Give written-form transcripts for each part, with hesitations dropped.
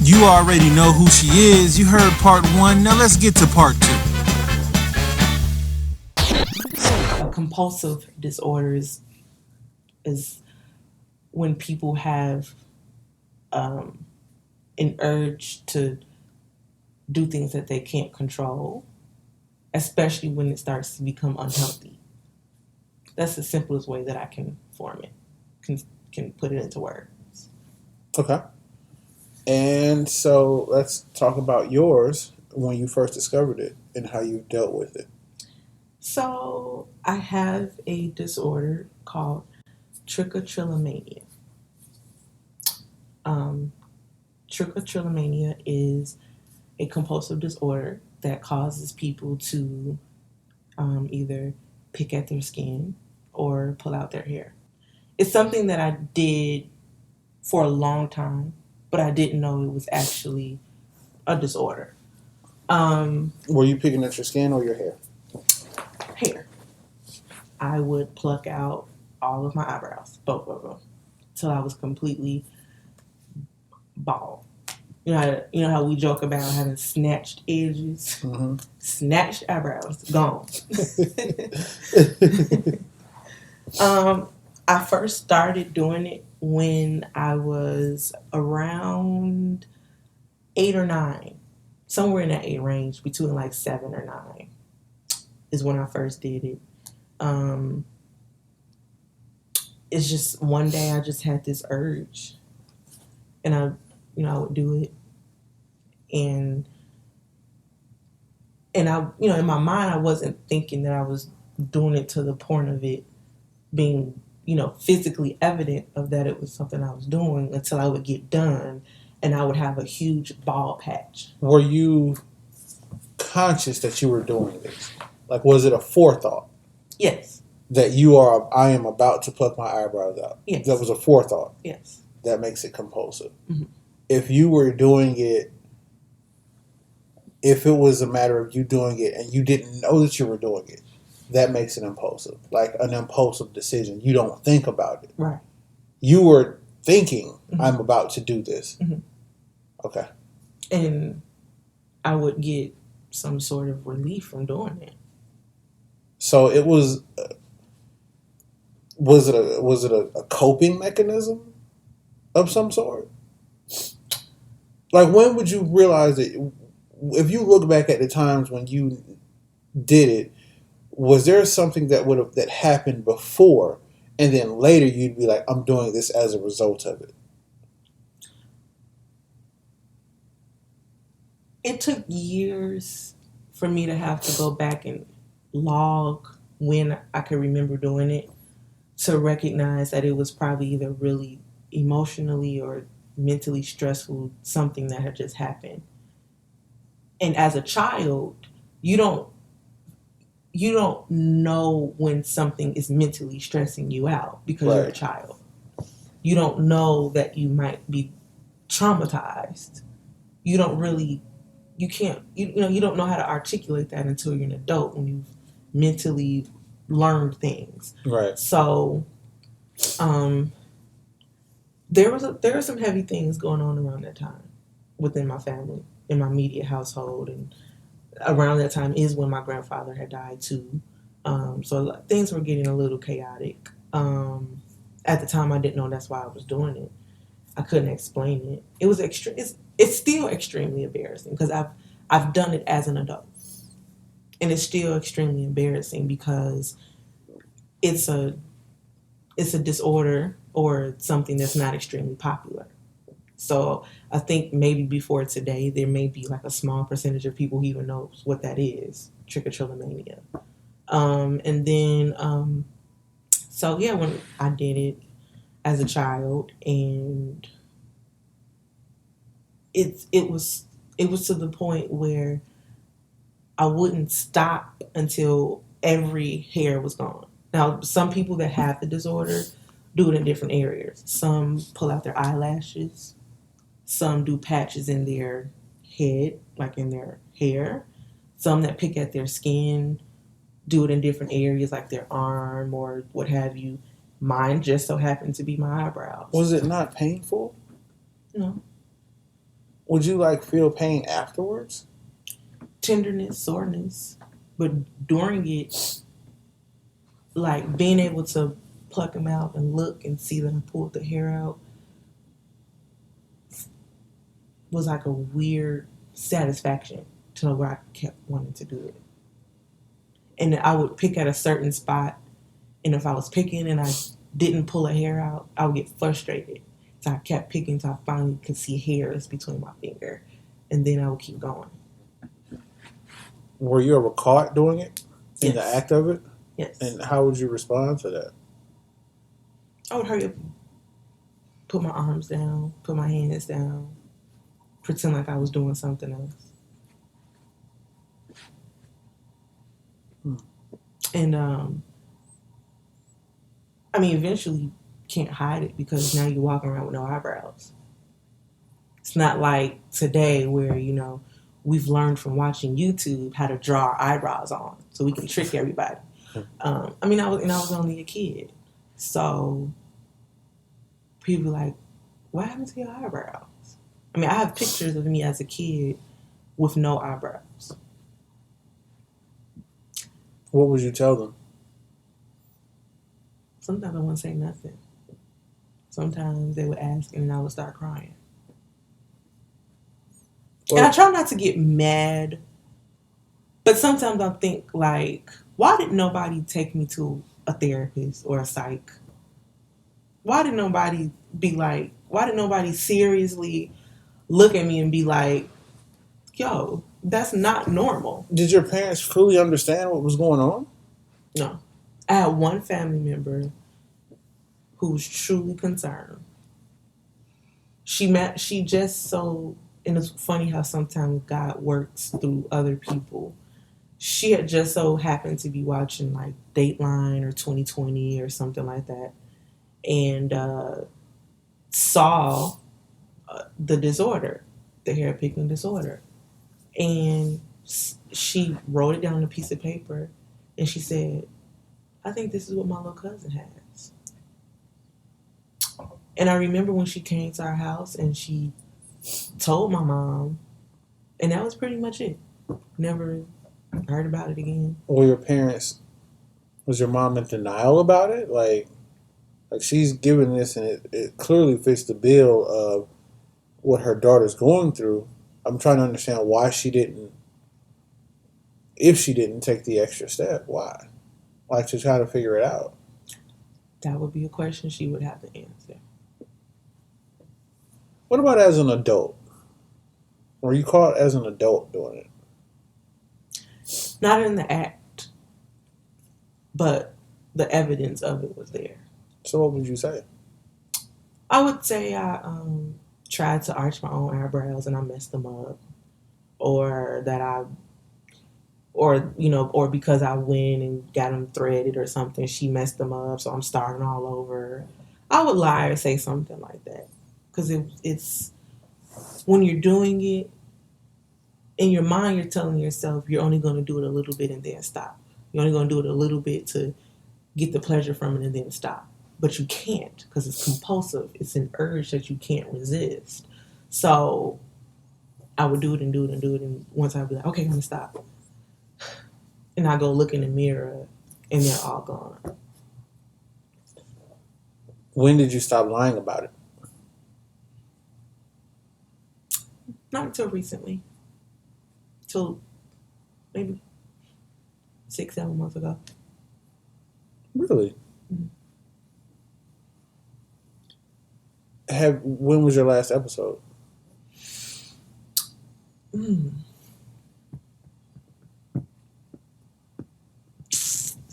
You already know who she is. You heard part 1. Now let's get to part 2. Compulsive disorders is when people have an urge to do things that they can't control, especially when it starts to become unhealthy. That's the simplest way that I can form it, can put it into words. Okay. And so let's talk about yours when you first discovered it and how you dealt with it. So I have a disorder called trichotillomania. Trichotillomania is a compulsive disorder that causes people to either pick at their skin or pull out their hair. It's something that I did for a long time, but I didn't know it was actually a disorder. Were you picking at your skin or your hair? Hair. I would pluck out all of my eyebrows, both of them, till I was completely bald. You know how we joke about having snatched edges? Mm-hmm. Snatched eyebrows, gone. I first started doing it when I was around 8 or 9. Somewhere in that 8 range, between like 7 or 9 is when I first did it. It's just one day I just had this urge, and I would do it, and I, in my mind, I wasn't thinking that I was doing it to the point of it being, physically evident of that it was something I was doing, until I would get done and I would have a huge bald patch. Were you conscious that you were doing this? Like, was it a forethought? Yes. That I am about to pluck my eyebrows out. Yes. That was a forethought. Yes. That makes it compulsive. Mm-hmm. If you were doing it, if it was a matter of you doing it and you didn't know that you were doing it, that makes it impulsive. Like an impulsive decision. You don't think about it. Right. You were thinking, mm-hmm. I'm about to do this. Mm-hmm. Okay. And I would get some sort of relief from doing it. So it was it a coping mechanism of some sort? Like, when would you realize that, if you look back at the times when you did it, was there something that happened before, and then later you'd be like, I'm doing this as a result of it? It took years for me to have to go back and log when I could remember doing it, to recognize that it was probably either really emotionally or mentally stressful, something that had just happened. And as a child, you don't know when something is mentally stressing you out, because right. You're a child. You don't know that you might be traumatized. You don't know how to articulate that until you're an adult, when you've mentally learned things. Right. So, there were some heavy things going on around that time within my family, in my immediate household, and around that time is when my grandfather had died too. So things were getting a little chaotic. At the time, I didn't know that's why I was doing it. I couldn't explain it. It was it's still extremely embarrassing, because I've done it as an adult, and it's still extremely embarrassing because it's a disorder or something that's not extremely popular. So I think maybe before today, there may be like a small percentage of people who even knows what that is, trichotillomania. And then, so yeah, when I did it as a child, and it was to the point where I wouldn't stop until every hair was gone. Now, some people that have the disorder do it in different areas. Some pull out their eyelashes. Some do patches in their head, like in their hair. Some that pick at their skin do it in different areas, like their arm or what have you. Mine just so happened to be my eyebrows. Was it not painful? No. Would you like feel pain afterwards? Tenderness, soreness, but during it, like being able to pluck them out and look and see them pull the hair out was like a weird satisfaction to know where I kept wanting to do it. And I would pick at a certain spot, and if I was picking and I didn't pull a hair out, I would get frustrated. So I kept picking until I finally could see hairs between my finger, and then I would keep going. Were you ever caught doing it in the Yes. act of it? Yes. And how would you respond to that? I would hurry up, put my arms down, put my hands down, pretend like I was doing something else. And I mean, eventually you can't hide it because now you're walking around with no eyebrows. It's not like today where, you know, we've learned from watching YouTube how to draw our eyebrows on so we can trick everybody. I mean, I was only a kid. So people be like, what happened to your eyebrows? I mean, I have pictures of me as a kid with no eyebrows. What would you tell them? Sometimes I wouldn't say nothing. Sometimes they would ask and I would start crying. Well, And I try not to get mad, but sometimes I think like, why did nobody take me to a therapist or a psych? Why did nobody seriously look at me and be like, yo, that's not normal? did your parents fully understand what was going on? No. I had one family member who was truly concerned. She just so, and it's funny how sometimes God works through other people. She had just so happened to be watching like Dateline or 2020 or something like that, and saw the disorder, the hair picking disorder, and she wrote it down on a piece of paper, and she said, I think this is what my little cousin has. And I remember when she came to our house and she told my mom, and that was pretty much it. Never heard about it again. Were your parents, was your mom in denial about it? Like she's giving this and it clearly fits the bill of what her daughter's going through. I'm trying to understand why she didn't, if she didn't take the extra step, why? Like to try to figure it out. That would be a question she would have to answer. What about as an adult? Were you caught as an adult doing it? Not in the act, but the evidence of it was there. So what would you say? I would say I tried to arch my own eyebrows and I messed them up, or because I went and got them threaded or something, she messed them up, so I'm starting all over. I would lie or say something like that, because it's when you're doing it in your mind, you're telling yourself you're only going to do it a little bit and then stop. You're only going to do it a little bit to get the pleasure from it and then stop. But you can't, because it's compulsive. It's an urge that you can't resist. So I would do it and do it and do it. And once I'd be like, okay, I'm going to stop. And I go look in the mirror and they're all gone. When did you stop lying about it? Not until recently. Till maybe 6-7 months ago. Really? Mm-hmm. When was your last episode? It's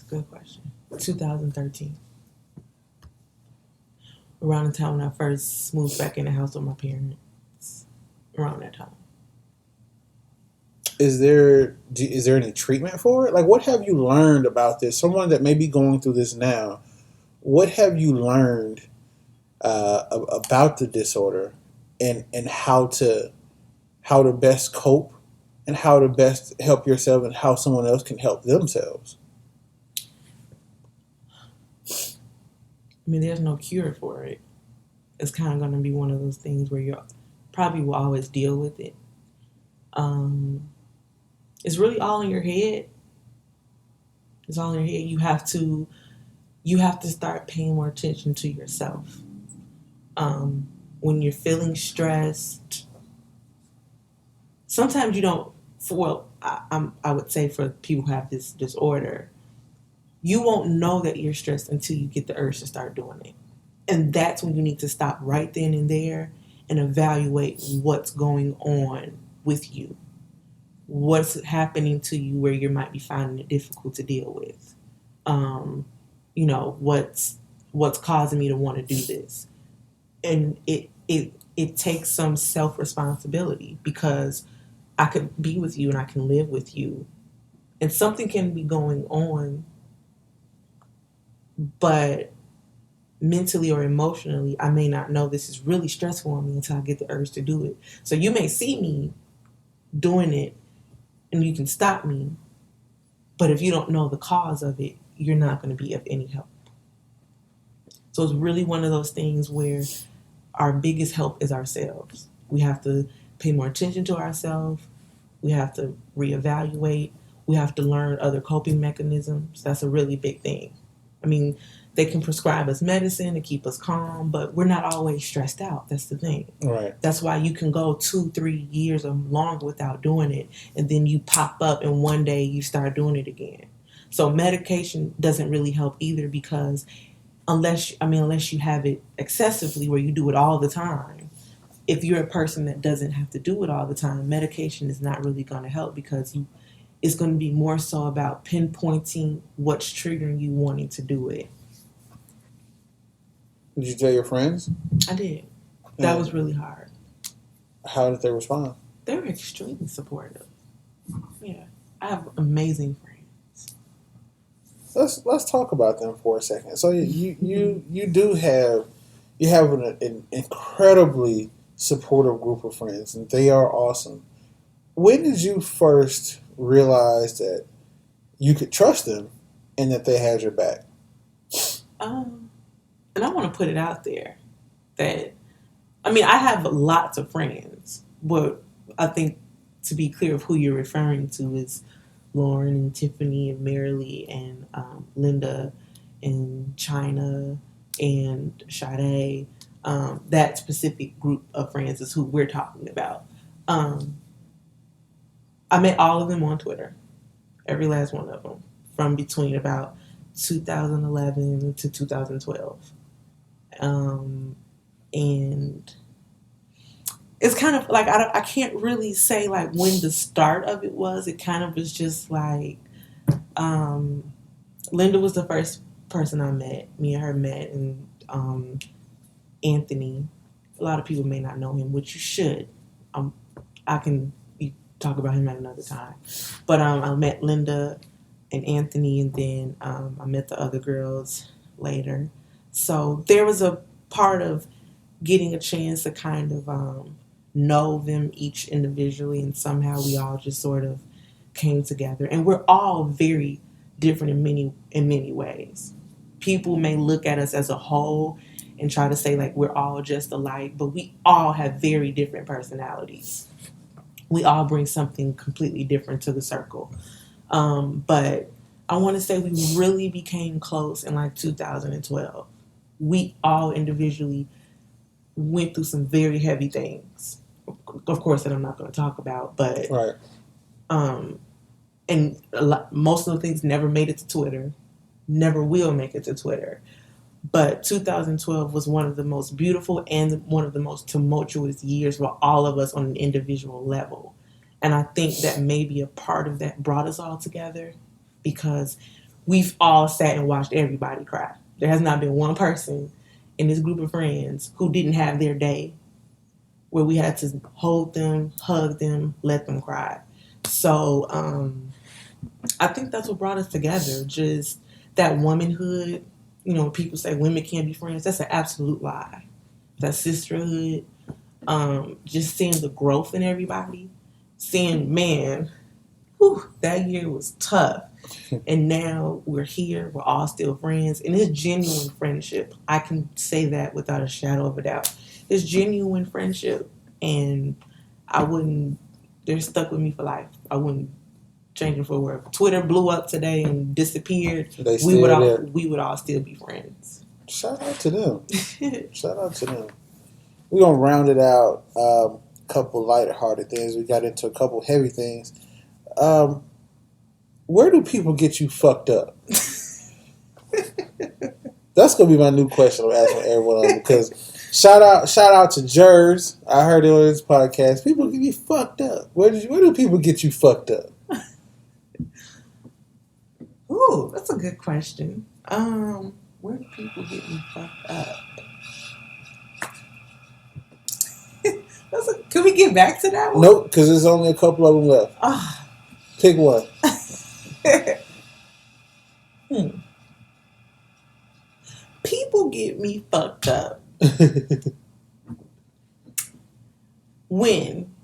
a good question. 2013. Around the time when I first moved back in the house with my parents. Around that time. Is there any treatment for it? Like, what have you learned about this? Someone that may be going through this now, what have you learned about the disorder and how to best cope and how to best help yourself and how someone else can help themselves? I mean, there's no cure for it. It's kind of going to be one of those things where probably will always deal with it. It's really all in your head. It's all in your head. You have to start paying more attention to yourself. When you're feeling stressed, sometimes you don't. I would say for people who have this disorder, you won't know that you're stressed until you get the urge to start doing it, and that's when you need to stop right then and there and evaluate what's going on with you, what's happening to you where you might be finding it difficult to deal with. What's causing me to want to do this, and it takes some self responsibility because I could be with you and I can live with you, and something can be going on, but mentally or emotionally, I may not know this is really stressful on me until I get the urge to do it. So you may see me doing it and you can stop me, but if you don't know the cause of it, you're not going to be of any help. So it's really one of those things where our biggest help is ourselves. We have to pay more attention to ourselves. We have to reevaluate. We have to learn other coping mechanisms. That's a really big thing. I mean, they can prescribe us medicine to keep us calm, but we're not always stressed out. That's the thing. Right. That's why you can go 2-3 years or longer without doing it, and then you pop up and one day you start doing it again. So medication doesn't really help either because unless you have it excessively where you do it all the time, if you're a person that doesn't have to do it all the time, medication is not really going to help because it's going to be more so about pinpointing what's triggering you wanting to do it. Did you tell your friends? I did. That was really hard. How did they respond? They were extremely supportive. Yeah. I have amazing friends. Let's talk about them for a second. So you have an incredibly supportive group of friends, and they are awesome. When did you first realize that you could trust them and that they had your back? And I want to put it out there that, I have lots of friends, but I think to be clear of who you're referring to is Lauren and Tiffany and Marilee and Linda and China and Sade. That specific group of friends is who we're talking about. I met all of them on Twitter, every last one of them, from between about 2011 to 2012. And it's kind of like, I can't really say like when the start of it was. It kind of was just like, Linda was the first person I met. Me and her met, and Anthony, a lot of people may not know him, which you should. I can talk about him at another time. But I met Linda and Anthony, and then I met the other girls later. So there was a part of getting a chance to kind of know them each individually, and somehow we all just sort of came together. And we're all very different in many ways. People may look at us as a whole and try to say like we're all just alike, but we all have very different personalities. We all bring something completely different to the circle. But I want to say we really became close in like 2012. We all individually went through some very heavy things, of course, that I'm not going to talk about, but right. And most of the things never made it to Twitter, never will make it to Twitter. But 2012 was one of the most beautiful and one of the most tumultuous years for all of us on an individual level. And I think that maybe a part of that brought us all together because we've all sat and watched everybody cry. There has not been one person in this group of friends who didn't have their day where we had to hold them, hug them, let them cry. So I think that's what brought us together, just that womanhood. You know, people say women can't be friends. That's an absolute lie. That sisterhood, just seeing the growth in everybody, seeing, man, that year was tough. And now we're here. We're all still friends. And it's genuine friendship. I can say that without a shadow of a doubt. It's genuine friendship. and I wouldn't. They're stuck with me for life. I wouldn't change them for wherever. Twitter blew up today and disappeared. We would all still be friends. Shout out to them. Shout out to them. We're gonna round it out. Couple lighthearted things. We got into a couple heavy things. Where do people get you fucked up? That's gonna be my new question I'm asking everyone because shout out to Jers. I heard it on this podcast. People get you fucked up. Where do people get you fucked up? Ooh, that's a good question. Where do people get me fucked up? Can we get back to that one? Nope, because there's only a couple of them left. Pick one. People get me fucked up when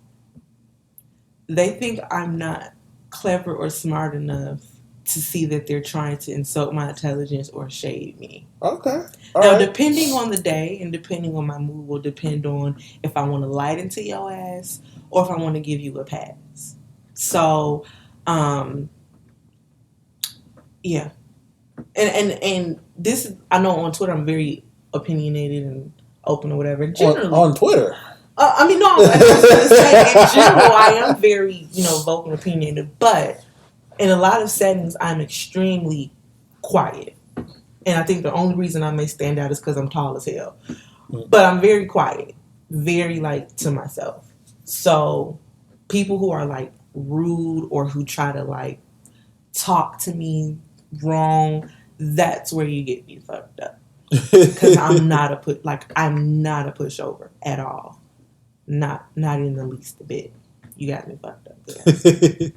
they think I'm not clever or smart enough to see that they're trying to insult my intelligence or shade me. Okay. Depending on the day and depending on my mood will depend on if I want to light into your ass or if I want to give you a pass. So, yeah. And this, I know on Twitter I'm very opinionated and open or whatever. Generally, on Twitter? I was going to say, in general, I am very, vocal and opinionated, but in a lot of settings, I'm extremely quiet. And I think the only reason I may stand out is because I'm tall as hell. But I'm very quiet. Very, to myself. So, people who are, rude or who try to, talk to me wrong, that's where you get me fucked up. Because I'm not a pushover at all. Not in the least bit. You got me fucked up. Yeah.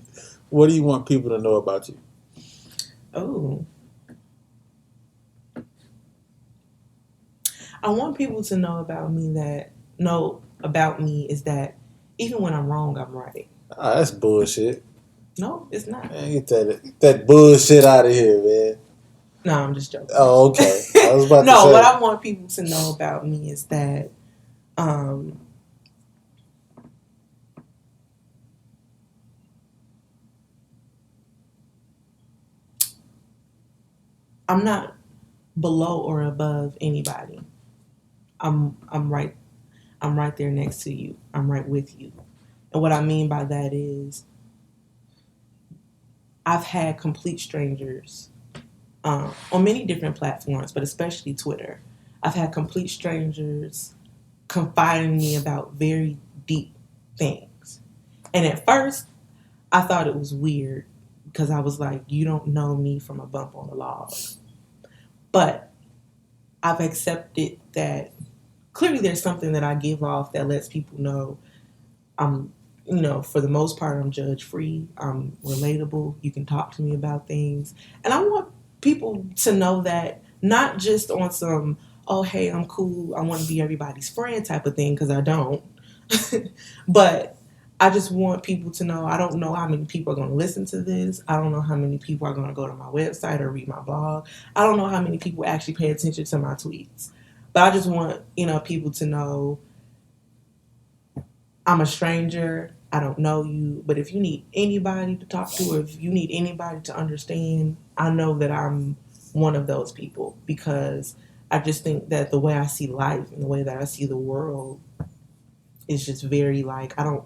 What do you want people to know about you? Oh. I want people to know about me is that even when I'm wrong, I'm right. That's bullshit. No, it's not. Man, get that bullshit out of here, man. No, I'm just joking. Oh, okay. I was about to say. What I want people to know about me is that I'm not below or above anybody. I'm right there next to you. I'm right with you. And what I mean by that is I've had complete strangers on many different platforms, but especially Twitter. I've had complete strangers confiding in me about very deep things. And at first, I thought it was weird because I was like, you don't know me from a bump on a log. But I've accepted that clearly there's something that I give off that lets people know I'm, for the most part, I'm judge-free. I'm relatable. You can talk to me about things. And I want people to know that not just on some, oh, hey, I'm cool, I want to be everybody's friend type of thing, because I don't. But I just want people to know I don't know how many people are going to listen to this. I don't know how many people are going to go to my website or read my blog. I don't know how many people actually pay attention to my tweets. But I just want, people to know I'm a stranger. I don't know you. But if you need anybody to talk to or if you need anybody to understand, I know that I'm one of those people, because I just think that the way I see life and the way that I see the world is just very I don't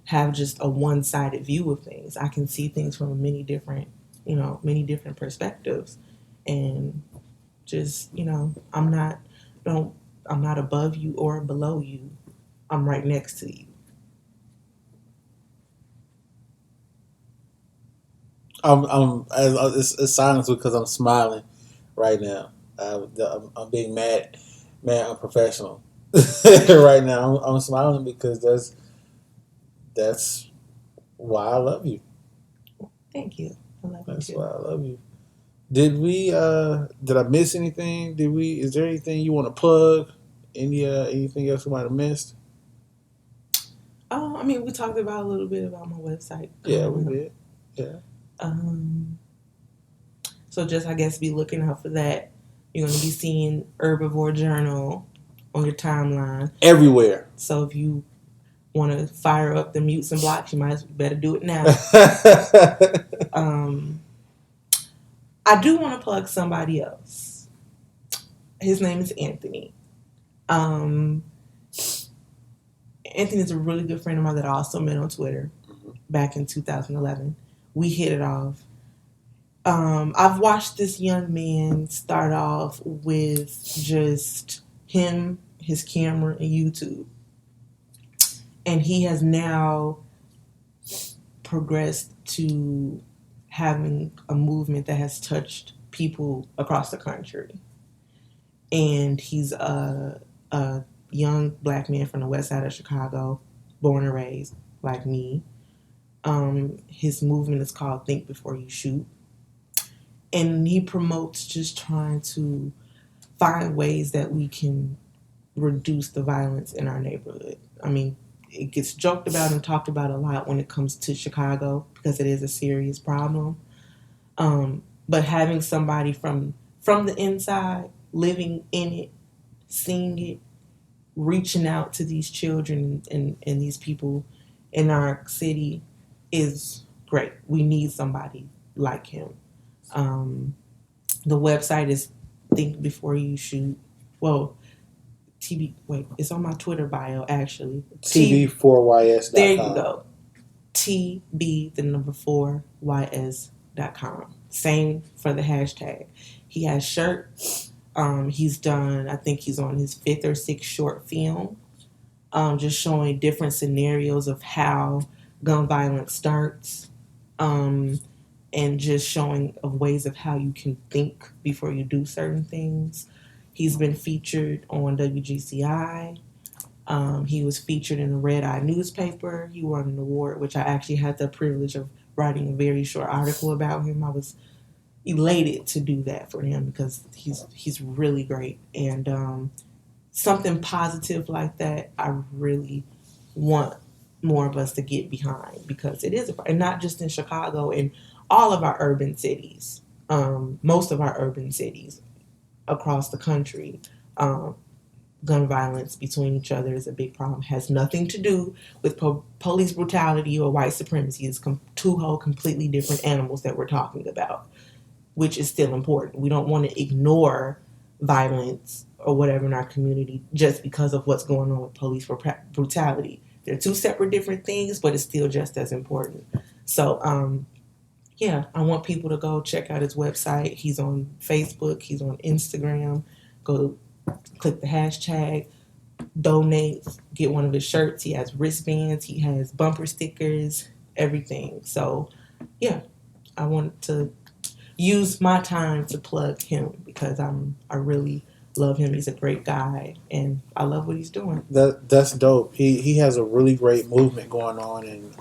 have just a one-sided view of things. I can see things from many different perspectives, and just, I'm not above you or below you. I'm right next to you. It's silence because I'm smiling right now. I'm being mad unprofessional right now. I'm smiling because that's why I love you. Thank you. I love you too. That's why I love you. Did I miss anything? Is there anything you want to plug? Anything else we might have missed? We talked about a little bit about my website. Yeah, we did. Yeah. So just, I guess, be looking out for that. You're going to be seeing Herbivore Journal on your timeline. Everywhere. So if you want to fire up the mutes and blocks, you better do it now. I do want to plug somebody else. His name is Anthony. Anthony is a really good friend of mine that I also met on Twitter back in 2011. We hit it off. I've watched this young man start off with just him, his camera, and YouTube. And he has now progressed to having a movement that has touched people across the country. And he's a young black man from the west side of Chicago, born and raised like me. His movement is called Think Before You Shoot. And he promotes just trying to find ways that we can reduce the violence in our neighborhood. I mean, it gets joked about and talked about a lot when it comes to Chicago because it is a serious problem. But having somebody from the inside, living in it, seeing it, reaching out to these children and these people in our city is great. We need somebody like him. The website is Think Before You Shoot. Well, it's on my Twitter bio actually. TB4YS.com. There you go. TB4YS.com. Same for the hashtag. He has shirts. He's done, I think he's on his 5th or 6th short film, just showing different scenarios of how gun violence starts, and just showing of ways of how you can think before you do certain things. He's been featured on WGCI. He was featured in the Red Eye newspaper. He won an award, which I actually had the privilege of writing a very short article about him. I was elated to do that for him because he's really great. And something positive like that, I really want more of us to get behind because it is, and not just in Chicago, in all of our urban cities, most of our urban cities across the country. Gun violence between each other is a big problem. Has nothing to do with police brutality or white supremacy. It's two whole completely different animals that we're talking about, which is still important. We don't want to ignore violence or whatever in our community just because of what's going on with police brutality. They're two separate different things, but it's still just as important. So, yeah, I want people to go check out his website. He's on Facebook. He's on Instagram. Go click the hashtag, donate, get one of his shirts. He has wristbands. He has bumper stickers, everything. So, yeah, I want to use my time to plug him because I really love him. He's a great guy, and I love what he's doing. That's dope. He has a really great movement going on, and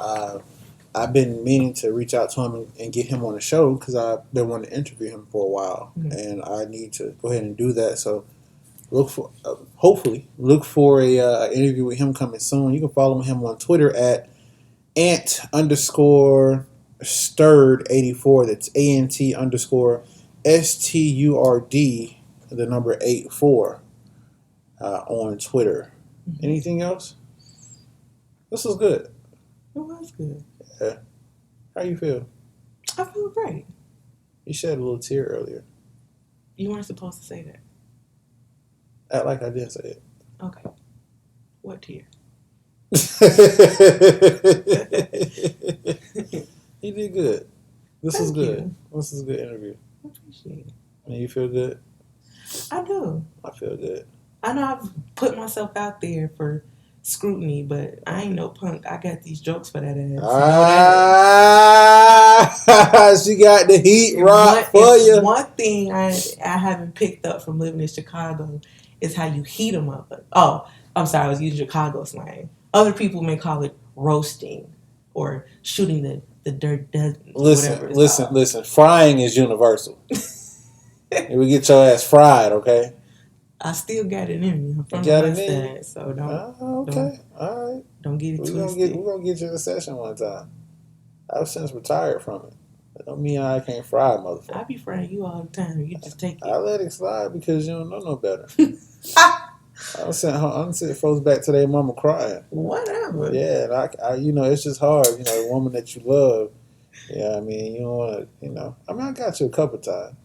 I've been meaning to reach out to him and get him on the show because I've been wanting to interview him for a while, and I need to go ahead and do that. So hopefully look for a interview with him coming soon. You can follow him on Twitter at ant_sturd84. That's ANT_STURD, the number 84, on Twitter. Anything else? This was good. It was good. Yeah. How you feel? I feel great. You shed a little tear earlier. You weren't supposed to say that. Act like I didn't say it. Okay. What tear? You did good. This Thank was good. you. This is a good interview. I appreciate it. And you feel good? I do. I feel good. I know I've put myself out there for scrutiny, but I ain't no punk. I got these jokes for that ass. She got the heat rock for you. One thing I haven't picked up from living in Chicago is how you heat them up. Oh, I'm sorry, I was using Chicago slang. Other people may call it roasting or shooting the dirt dozen. Listen. Frying is universal. We get your ass fried, okay? I still got it in me. I'm from the west side, so all right. Don't get it twisted. We're gonna get you in a session one time. I've since retired from it. That don't mean I can't fry, motherfucker. I be frying you all the time. You just take it. I let it slide because you don't know no better. I sent folks back to their mama crying. Whatever. Yeah, and I it's just hard. A woman that you love. Yeah, I mean, you don't want to. I mean, I got you a couple times.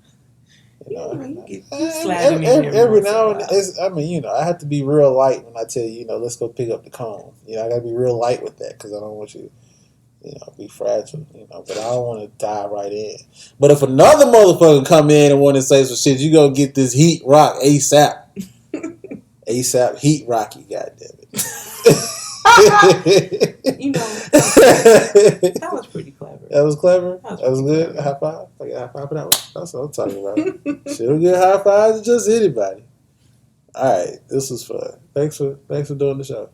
You sliding in there Every now and then, I have to be real light when I tell you, let's go pick up the comb. I got to be real light with that because I don't want you, be fragile. But I don't want to dive right in. But if another motherfucker come in and want to say some shit, you go get this heat rock ASAP. ASAP heat rocky, goddamn it. That was pretty clever. That was clever. That was good. Clever. High five. I got a high five for that one. That's what I'm talking about. She'll get high fives to just anybody. All right, this was fun. Thanks for doing the show.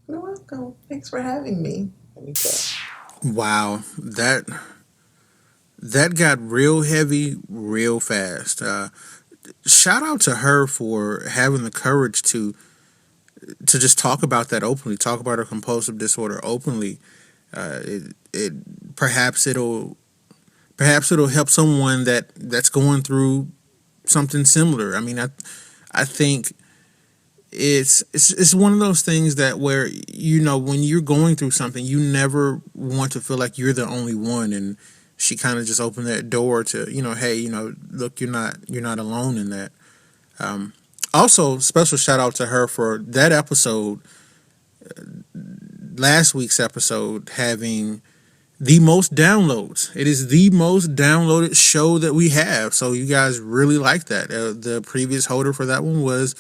You're welcome. Thanks for having me. Anytime. Wow, that got real heavy, real fast. Shout out to her for having the courage to just talk about that openly, talk about her compulsive disorder openly. Perhaps it'll help someone that's going through something similar. I mean, I think it's one of those things that where when you're going through something, you never want to feel like you're the only one. And she kind of just opened that door to hey, look, you're not alone in that. Also, special shout out to her for that episode, last week's episode, having the most downloads. It is the most downloaded show that we have. So you guys really like that. The previous holder for that one was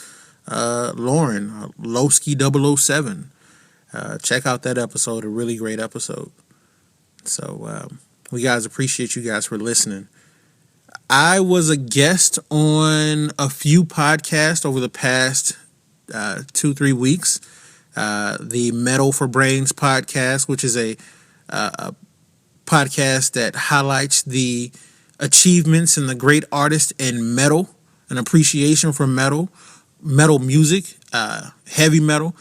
Lauren, Lowski007. Check out that episode, a really great episode. So we guys appreciate you guys for listening. I was a guest on a few podcasts over the past 2-3 weeks. The Metal for Brains podcast, which is a podcast that highlights the achievements and the great artists in metal, an appreciation for metal music, heavy metal.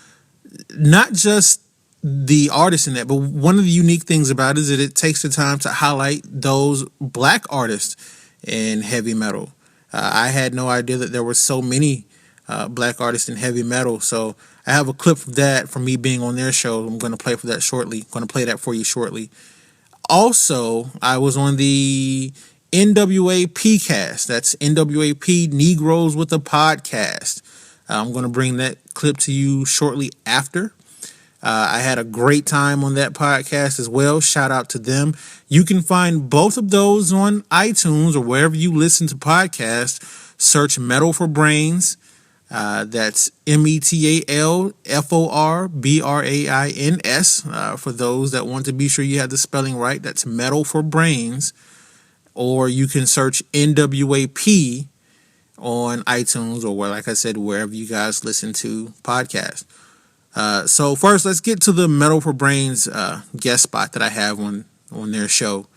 Not just the artists in that, but one of the unique things about it is that it takes the time to highlight those black artists in heavy metal. I had no idea that there were so many black artists in heavy metal. So I have a clip of that from me being on their show. I'm going to play that for you shortly. Also, I was on the NWAP cast. That's NWAP Negroes with a Podcast. I'm going to bring that clip to you shortly after. I had a great time on that podcast as well. Shout out to them. You can find both of those on iTunes or wherever you listen to podcasts. Search Metal for Brains. That's METALFORBRAINS. For those that want to be sure you have the spelling right, that's Metal for Brains. Or you can search NWAP on iTunes or, like I said, wherever you guys listen to podcasts. So first, let's get to the Metal for Brains guest spot that I have on their show.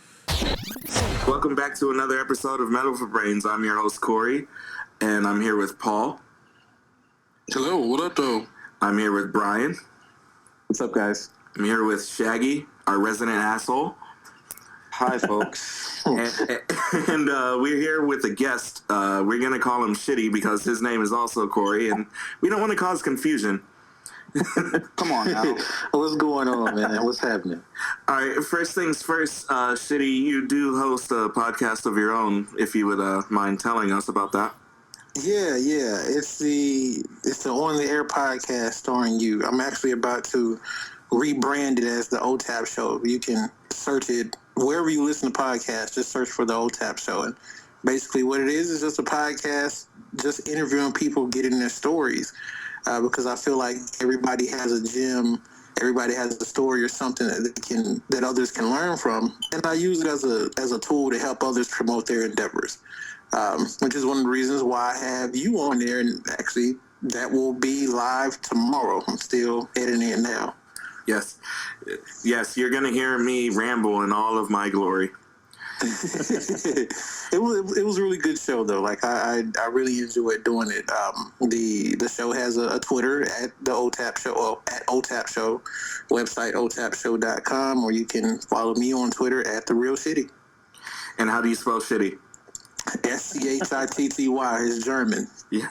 Welcome back to another episode of Metal for Brains. I'm your host, Corey, and I'm here with Paul. Hello, what up, though? I'm here with Brian. What's up, guys? I'm here with Shaggy, our resident asshole. Hi, folks. and we're here with a guest. We're going to call him Shitty because his name is also Corey, and we don't want to cause confusion. Come on now. What's going on, man? What's happening? All right, first things first, Shitty, you do host a podcast of your own, if you would mind telling us about that. Yeah. It's the On the Air podcast starring you. I'm actually about to rebrand it as the OTAP show. You can search it wherever you listen to podcasts. Just search for the OTAP show. And basically what it is just a podcast, just interviewing people, getting their stories. Because I feel like everybody has a gem, everybody has a story or something that others can learn from, and I use it as a tool to help others promote their endeavors, which is one of the reasons why I have you on there, and actually that will be live tomorrow. I'm still editing it now. Yes, you're gonna hear me ramble in all of my glory. It was a really good show though. Like I really enjoyed doing it. The show has a Twitter at the OTAP show, at OTAP show, website otapshow.com, or you can follow me on Twitter at The Real Shitty. And how do you spell shitty? SCHITTY is German. Yeah.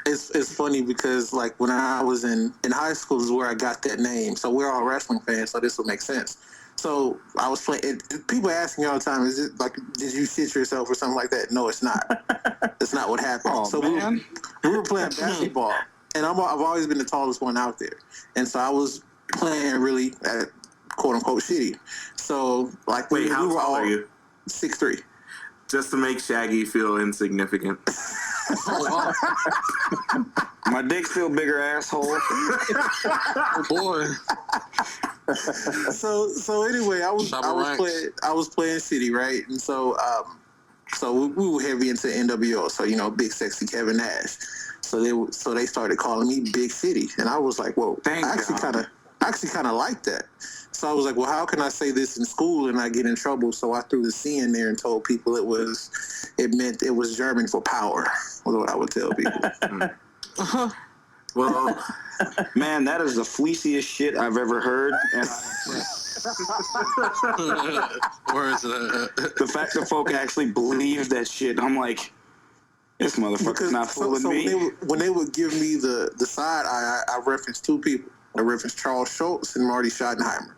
It's funny because like when I was in high school is where I got that name. So we're all wrestling fans, so this will make sense. So I was playing. People ask me all the time, "Is it like did you shit yourself or something like that?" No, it's not. That's not what happened. Oh, so man. we were playing basketball, and I've always been the tallest one out there, and so I was playing really quote unquote shitty. So like, Wait, how tall are you? 6'3". Just to make Shaggy feel insignificant. My dick's still bigger, asshole. Oh, boy. So anyway, I was playing shitty, right? And so we were heavy into NWO, so Big Sexy Kevin Nash. So they started calling me Big City, and I was like, "Whoa!" I actually kind of like that. So I was like, "Well, how can I say this in school and not get in trouble?" So I threw the C in there and told people it meant it was German for power. Was what I would tell people. Well, man, that is the fleeciest shit I've ever heard. And the fact that folk actually believe that shit, I'm like, this motherfucker's not fooling me. When they would give me the side eye, I referenced two people. I referenced Charles Schultz and Marty Schottenheimer.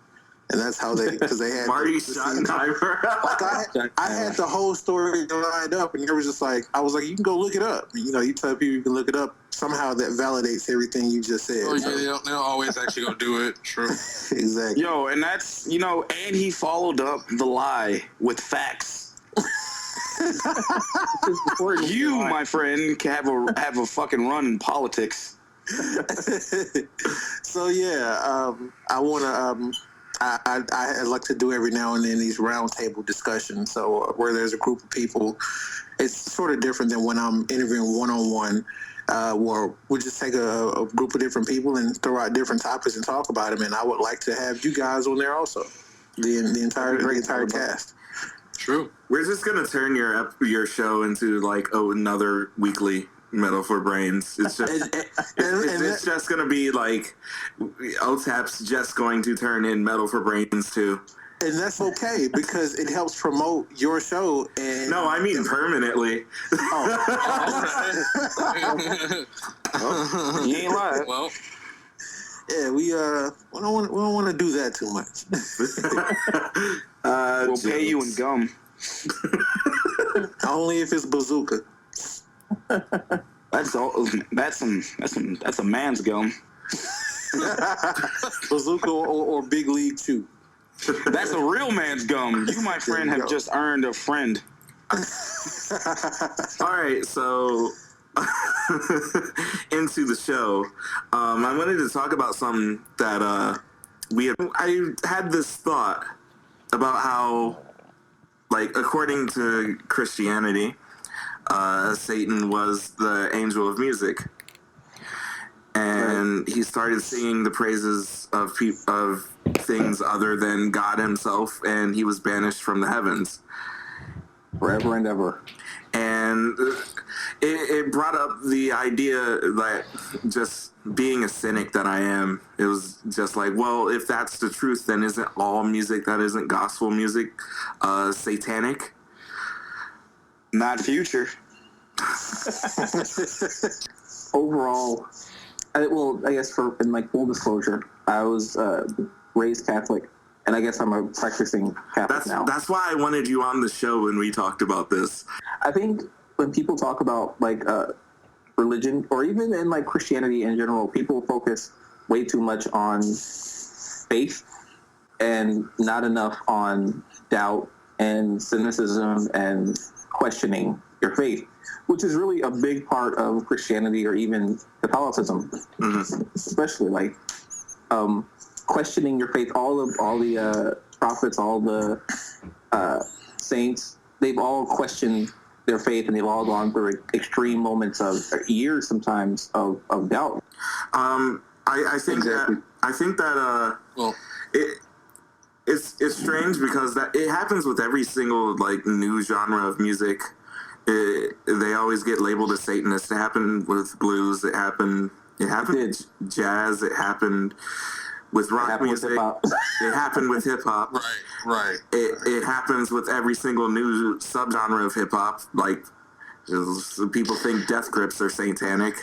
And that's how because they had Marty Schottenheimer. Like I had the whole story lined up, and it was just like, I was like, you can go look it up. You tell people you can look it up. Somehow that validates everything you just said. Oh yeah, they don't always actually go do it. True. Exactly. Yo, and that's and he followed up the lie with facts. You, my friend, can have a fucking run in politics. So yeah, I want to. I like to do every now and then these roundtable discussions. So where there's a group of people, it's sort of different than when I'm interviewing one-on-one, where we just take a group of different people and throw out different topics and talk about them. And I would like to have you guys on there also, the entire cast. True. We're just gonna turn your show into like another weekly Metal for Brains. It's just it's just gonna be like OTAP's just going to turn in Metal for Brains too. And that's okay because it helps promote your show. And no, I mean permanently. Oh. You ain't lying. Well, yeah, we don't want to do that too much. We'll pay you in gum. Only if it's bazooka. That's a man's gum. Bazooka or Big League Chew. That's a real man's gum. You, my friend, have just earned a friend. All right, so into the show. I wanted to talk about something that I had this thought about how, like, according to Christianity, Satan was the angel of music, and he started singing the praises of things other than God himself, and he was banished from the heavens forever and ever. And it brought up the idea that, just being a cynic that I am, it was just like, well, if that's the truth, then isn't all music that isn't gospel music satanic? Not Future. Overall, I guess in like full disclosure, I was raised Catholic, and I guess I'm a practicing Catholic now. That's why I wanted you on the show when we talked about this. I think when people talk about like religion, or even in like Christianity in general, people focus way too much on faith and not enough on doubt and cynicism and questioning your faith, which is really a big part of Christianity or even Catholicism, especially like questioning your faith. All the prophets, all the saints, they've all questioned their faith, and they've all gone through extreme moments of years, sometimes of doubt. I think that it's strange because that it happens with every single like new genre of music. They always get labeled as Satanist. It happened with blues. It happened with jazz. It happened with rock music. It happened with hip hop. right. Right. It happens with every single new subgenre of hip hop. Like, people think death grips are satanic.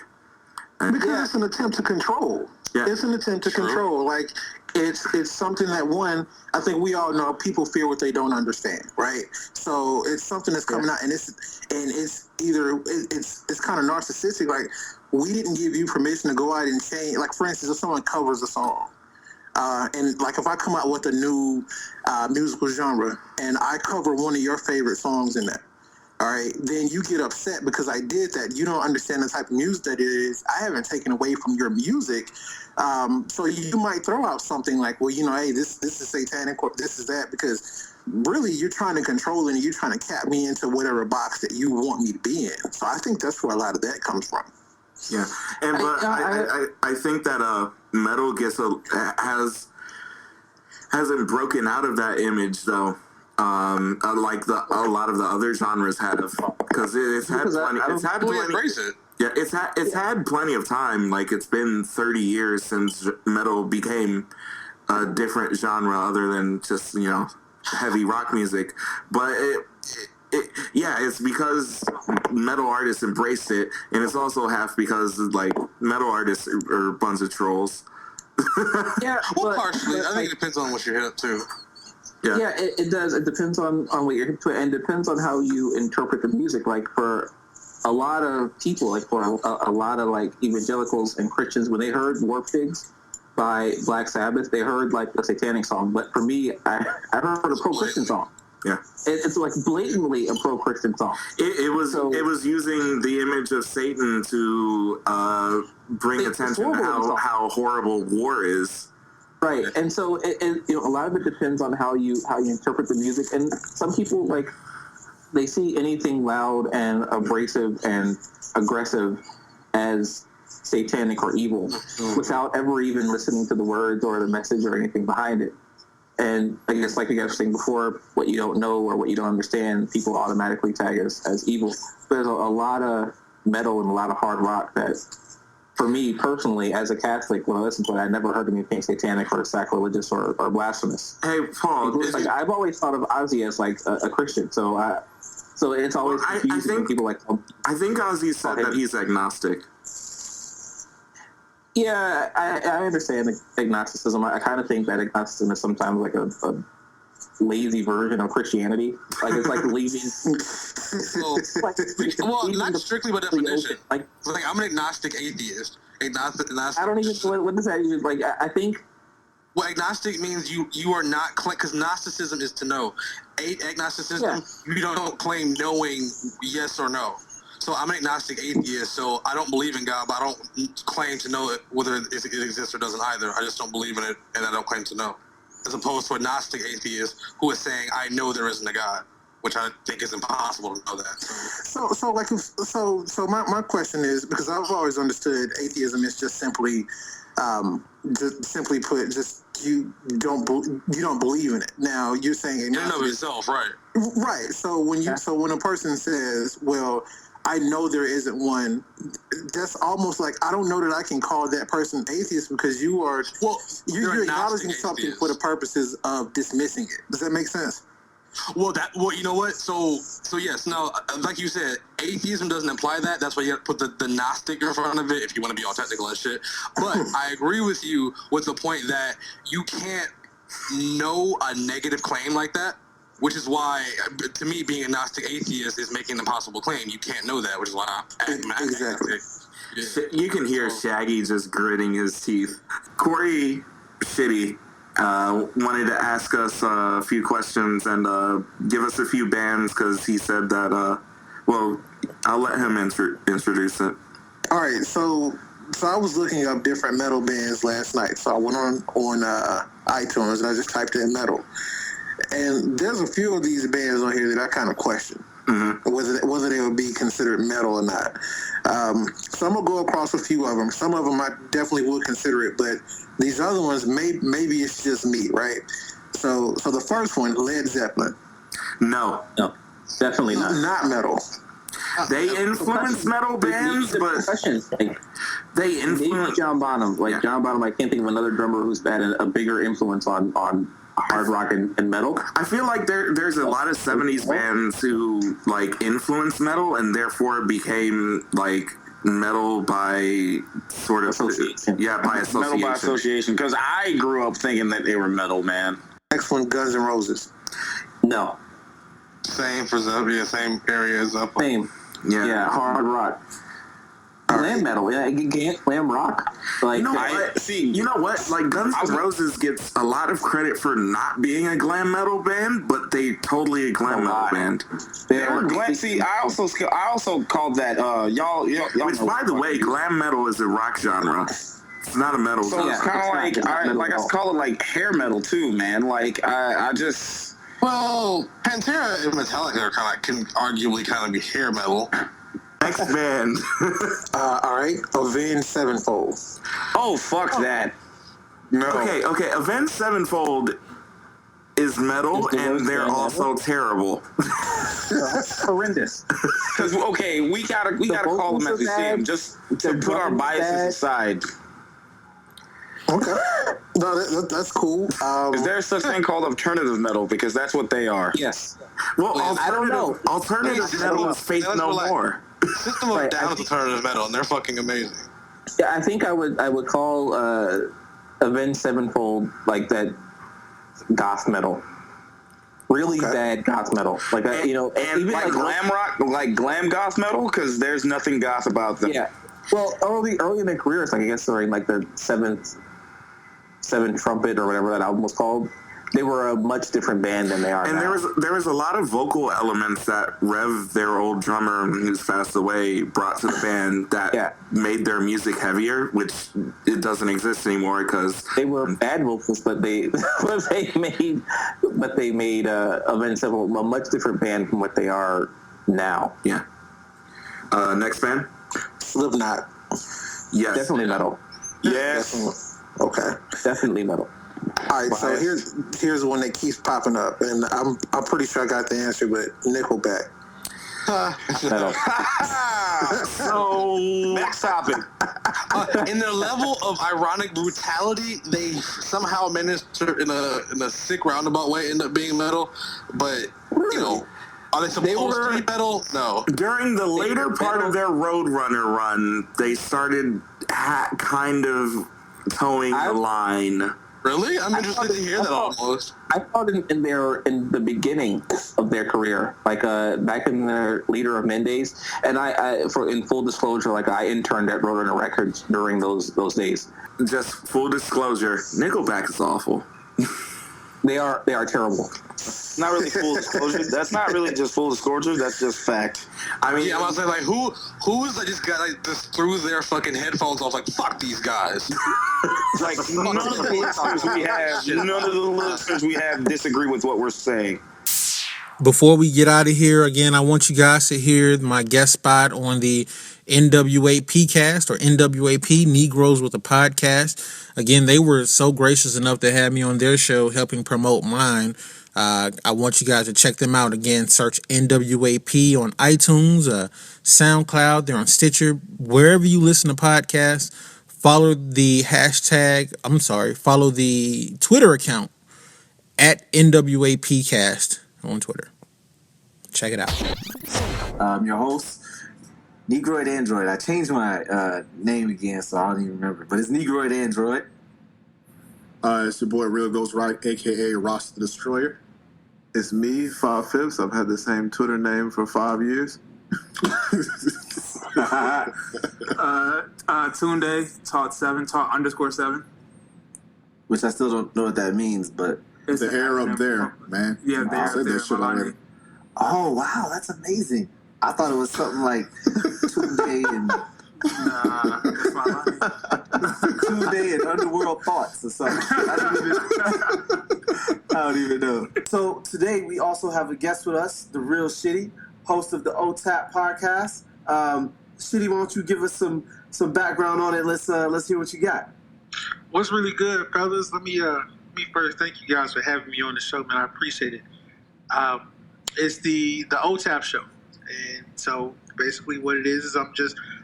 Because it's an attempt to control. Yeah. It's an attempt to control. Like, it's something that, one, I think we all know people fear what they don't understand, right? So it's something that's coming out, and it's either it's kind of narcissistic. Like, we didn't give you permission to go out and change. Like, for instance, if someone covers a song, and like if I come out with a new musical genre and I cover one of your favorite songs in that, all right, then you get upset because I did that. You don't understand the type of music that it is. I haven't taken away from your music. So you might throw out something like, well, hey, this is satanic or this is that, because really you're trying to control it and you're trying to cap me into whatever box that you want me to be in. So I think that's where a lot of that comes from. Yeah, and but I think that metal hasn't broken out of that image though. Like a lot of the other genres have, because it's had plenty. Yeah, it's had plenty of time. Like, it's been 30 years since metal became a different genre other than just heavy rock music. But it's because metal artists embraced it, and it's also half because like metal artists are a bunch of trolls. Partially. I think it depends on what you're hip to. Yeah, it does. It depends on what you're hip to, and depends on how you interpret the music. Like, for a lot of people, like for a lot of like evangelicals and Christians, when they heard War Pigs by Black Sabbath, they heard like a satanic song. But for me, I heard a pro-Christian song. Yeah, it's like blatantly a pro-Christian song. It was using the image of Satan to bring attention to how horrible war is. Right, and so a lot of it depends on how you interpret the music, and some people, like, they see anything loud and abrasive and aggressive as satanic or evil without ever even listening to the words or the message or anything behind it. And I guess, like you guys were saying before, what you don't know or what you don't understand, people automatically tag as evil. There's a lot of metal and a lot of hard rock that, for me personally, as a Catholic, when I listen to it, I never heard anything satanic or sacrilegious or blasphemous. Hey, Paul, I've always thought of Ozzy as like a Christian, so it's always confusing when people like. I think Ozzy said that he's agnostic. Yeah, I understand agnosticism. I kind of think that agnosticism is sometimes like a lazy version of Christianity. Like, it's like leaving. Not strictly by definition. Like I'm an agnostic atheist. Agnostic. I don't even. What does that even like? I think. Well, agnostic means you are not, because Gnosticism is to know. Agnosticism, you don't claim knowing yes or no. So I'm an agnostic atheist, so I don't believe in God, but I don't claim to know whether it exists or doesn't either. I just don't believe in it, and I don't claim to know. As opposed to a Gnostic atheist who is saying, I know there isn't a God, which I think is impossible to know that. So my question is, because I've always understood atheism is just simply put, you don't believe in it. Now you're saying in and of itself, right? Right. So when a person says, well, I know there isn't one, that's almost like, I don't know that I can call that person atheist, because you're acknowledging something for the purposes of dismissing it. Does that make sense? Well, you know what? So yes. Now, like you said, atheism doesn't imply that. That's why you have to put the Gnostic in front of it if you want to be all technical and shit. But I agree with you with the point that you can't know a negative claim like that, which is why, to me, being a Gnostic atheist is making an impossible claim. You can't know that, which is why I'm exactly. Yeah. You can hear Shaggy just gritting his teeth. Corey Shitty wanted to ask us a few questions and give us a few bands, because he said that, well, I'll let him introduce it. All right, so I was looking up different metal bands last night. So I went on iTunes and I just typed in metal. And there's a few of these bands on here that I kind of question whether they would be considered metal or not. So I'm going to go across a few of them. Some of them I definitely would consider it, but these other ones, maybe it's just me, right? So the first one, Led Zeppelin. No, definitely not. Not metal. They influence metal bands, but they influence John Bonham. John Bonham, I can't think of another drummer who's had a bigger influence on hard rock and metal. I feel like there's a lot of 70s bands who like influenced metal and therefore became like metal by sort of association. Yeah, by association. Metal by association. Because I grew up thinking that they were metal, man. Next one, Guns N' Roses. No. Same for Zambia, same area as up. Same. Yeah. Yeah, hard rock. Glam metal, yeah, glam rock. Like, you know what? Like Guns N' Roses gets a lot of credit for not being a glam metal band, but they totally a glam metal band. They were glam. See, I also called that y'all. Which, by the way, glam metal is a rock genre. It's not a metal So genre. it's kind of I call it like hair metal too, man. Like I just. Well, Pantera and Metallica are can arguably be hair metal. Next band. All right, Avenged Sevenfold. Oh, fuck that. No. Okay. Avenged Sevenfold is metal, and they're also terrible. horrendous. Because we gotta call them as we see them, just to put our biases aside. Okay, no, that's cool. Is there such thing called alternative metal? Because that's what they are. Yes. Well, I don't know. Alternative metal is Faith No More. System of Down is alternative metal, and they're fucking amazing. Yeah, I think I would call Avenged Sevenfold like that goth metal. Really bad goth metal. Like and even like glam rock, like glam goth metal, because there's nothing goth about them. Yeah. Well, early in their careers, like I guess during like the seventh trumpet or whatever that album was called, they were a much different band than they are and now. there was a lot of vocal elements that Rev, their old drummer who's passed away, brought to the band that made their music heavier, which it doesn't exist anymore because they were bad vocals, but they made Avenged Sevenfold a much different band from what they are now. Yeah. Next band. Slipknot. Yes. Definitely metal. Yes. Okay. Definitely metal. All right, so here's one that keeps popping up, and I'm pretty sure I got the answer, but Nickelback. Metal. So next topic. In their level of ironic brutality, they somehow managed to, in a sick roundabout way, end up being metal. But are they supposed to be metal? No. During the later part of their Roadrunner run, they started kind of towing the line. Really? I'm interested to hear that almost. I thought in the beginning of their career, like back in their Leader of Men days, and in full disclosure, like I interned at Roadrunner Records during those days. Just full disclosure, Nickelback is awful. They are terrible. Not really full disclosure. That's not really just full disclosure. That's just fact. I mean, I'm about to say, like, who's like just got just threw their fucking headphones off, like, fuck these guys. Like none of the listeners we have disagree with what we're saying. Before we get out of here, again, I want you guys to hear my guest spot on the NWAP cast, or NWAP, Negroes with a Podcast. Again, they were so gracious enough to have me on their show helping promote mine. I want you guys to check them out. Again, search NWAP on iTunes, SoundCloud. They're on Stitcher. Wherever you listen to podcasts, follow the follow the Twitter account at NWAPcast on Twitter. Check it out. Your host, Negroid Android. I changed my name again, so I don't even remember. But it's Negroid Android. It's your boy Real Ghost Right, a.k.a. Ross the Destroyer. It's me, 5 Fifths. I've had the same Twitter name for 5 years. Tunde, taught_7. Which I still don't know what that means, but... It's the hair up there, man. Yeah, I said that shit already. Oh, wow, that's amazing. I thought it was something like Tunde and... Nah, that's my life. Tunde and Underworld Thoughts or something. I don't even know. So today we also have a guest with us, the real Shitty, host of the OTAP podcast. Shitty, why don't you give us some background on it? Let's hear what you got. What's really good, fellas? Let me first thank you guys for having me on the show, man. I appreciate it. It's the OTAP show, and so basically what it is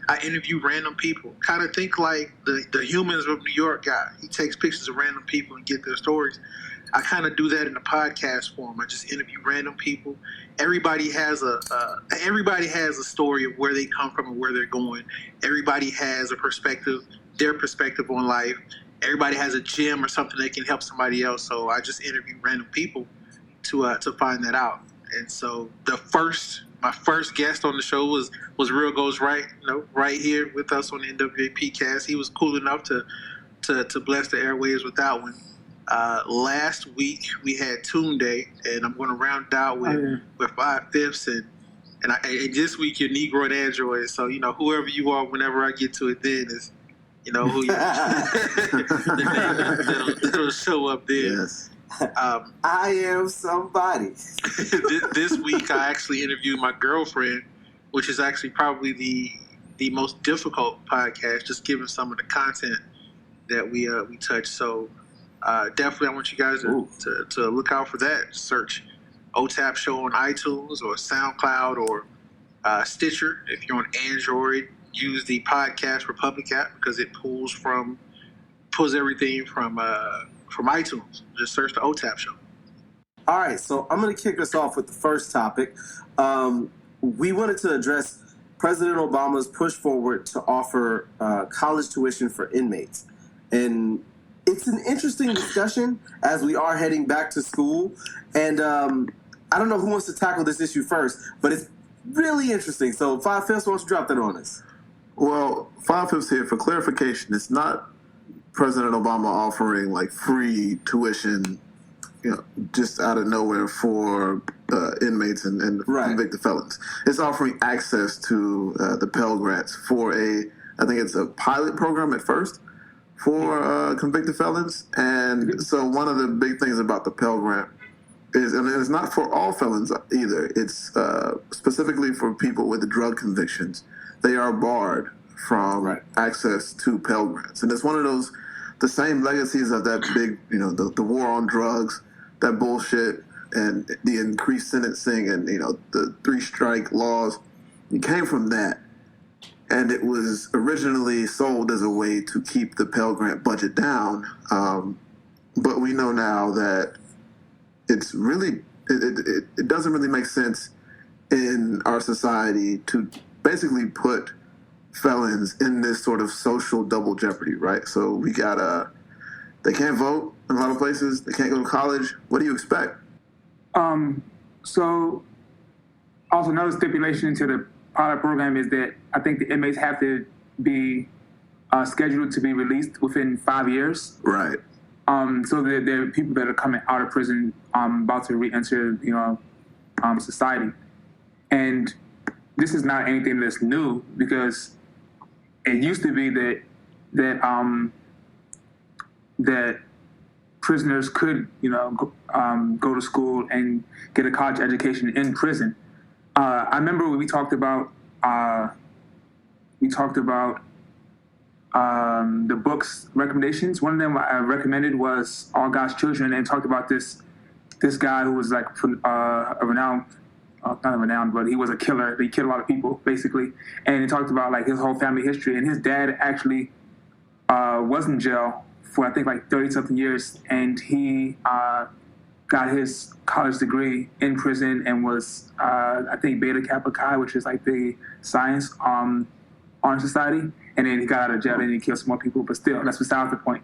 I interview random people. Kind of think like the Humans of New York guy. He takes pictures of random people and get their stories. I kind of do that in the podcast form. I just interview random people. Everybody has a story of where they come from and where they're going. Everybody has a perspective, their perspective on life. Everybody has a gem or something that can help somebody else. So I just interview random people to find that out. And so my first guest on the show was Real Goes Right, right here with us on the NWAP cast. He was cool enough to bless the airwaves with that one. Last week we had Tune Day, and I'm going to round it out with 5/5, and this week you're Negro and Android. So whoever you are, whenever I get to it, then is who you that'll show up there. Yes. I am somebody. This week I actually interviewed my girlfriend, which is actually probably the most difficult podcast, just given some of the content that we touch. So definitely I want you guys to look out for that. Search OTAP Show on iTunes or SoundCloud or Stitcher. If you're on Android, use the Podcast Republic app because it pulls everything from iTunes. Just search the OTAP Show. All right, so I'm going to kick us off with the first topic. We wanted to address President Obama's push forward to offer college tuition for inmates. And it's an interesting discussion as we are heading back to school. And I don't know who wants to tackle this issue first, but it's really interesting. So 5/5, why don't you drop that on us? Well, 5/5 here for clarification. It's not President Obama offering like free tuition, just out of nowhere for inmates and convicted felons. It's offering access to the Pell Grants for I think it's a pilot program at first for convicted felons. And so one of the big things about the Pell Grant is, and it's not for all felons either. It's specifically for people with drug convictions. They are barred from access to Pell Grants. And it's one of those, the same legacies of that big, the war on drugs, that bullshit, and the increased sentencing and, the 3-strike laws. It came from that. And it was originally sold as a way to keep the Pell Grant budget down. But we know now that it's really, it doesn't really make sense in our society to basically put felons in this sort of social double jeopardy, right? So we got they can't vote in a lot of places. They can't go to college. What do you expect? So also another stipulation into the pilot program is that I think the inmates have to be scheduled to be released within 5 years. Right. So there are people that are coming out of prison about to re-enter, society. And this is not anything that's new because it used to be that prisoners could, go to school and get a college education in prison. I remember when we talked about the book's recommendations. One of them I recommended was All God's Children, and talked about this guy who was like a renowned, not a renowned, but he was a killer. He killed a lot of people, basically. And he talked about like his whole family history. And his dad actually was in jail for I think like 30-something years, and he got his college degree in prison and was I think Beta Kappa Chi, which is like the science honor society. And then he got out of jail and he killed some more people, but still, that's besides the point.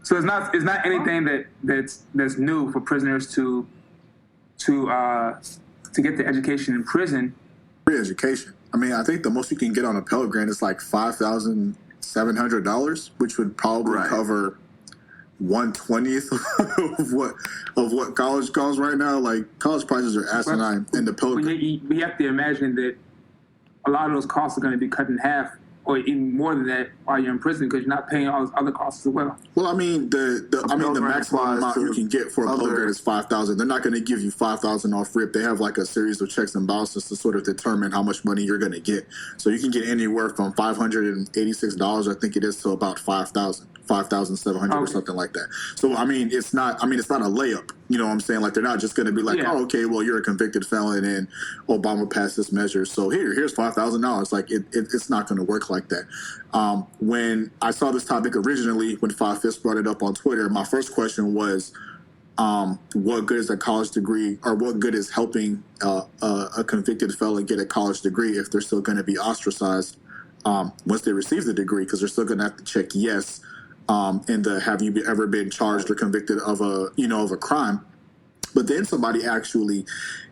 So it's not anything that's new for prisoners to get the education in prison. Free education. I mean, I think the most you can get on a Pell Grant is like $5,700, which would probably cover 1/20th of what college costs right now. Like college prices are asinine, and the Pell Grant. We have to imagine that a lot of those costs are going to be cut in half, or even more than that, while you're in prison because you're not paying all those other costs as well. Well, I mean, the maximum amount you can get for a Pell Grant is $5,000. They're not going to give you $5,000 off rip. They have like a series of checks and balances to sort of determine how much money you're going to get. So you can get anywhere from $586, I think it is, to about $5,700 or something like that. So I mean, it's not a layup. You know what I'm saying? Like they're not just going to be like, oh, okay, well, you're a convicted felon and Obama passed this measure, so here's $5,000. Like it's not going to work like that. When I saw this topic originally, when 5/5 brought it up on Twitter, my first question was, what good is a college degree, or what good is helping a convicted felon get a college degree if they're still going to be ostracized once they receive the degree, because they're still going to have to check yes in the have you ever been charged or convicted of a crime. But then somebody actually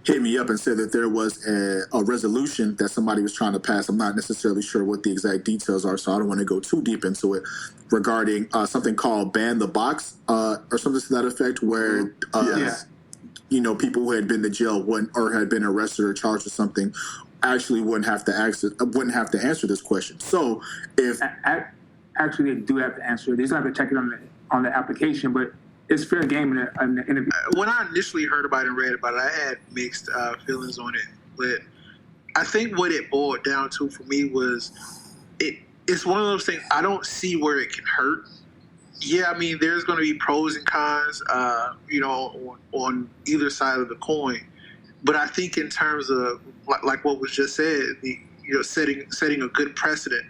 hit me up and said that there was a resolution that somebody was trying to pass. I'm not necessarily sure what the exact details are, so I don't want to go too deep into it, regarding something called Ban the Box or something to that effect, where people who had been to jail or had been arrested or charged with something actually wouldn't have to answer this question. So if actually they do have to answer it, they just have to check it on the application, but it's fair game in the interview. When I initially heard about it and read about it, I had mixed feelings on it. But I think what it boiled down to for me was it's one of those things, I don't see where it can hurt. Yeah, I mean, there's going to be pros and cons, on either side of the coin. But I think in terms of, like what was just said, setting a good precedent,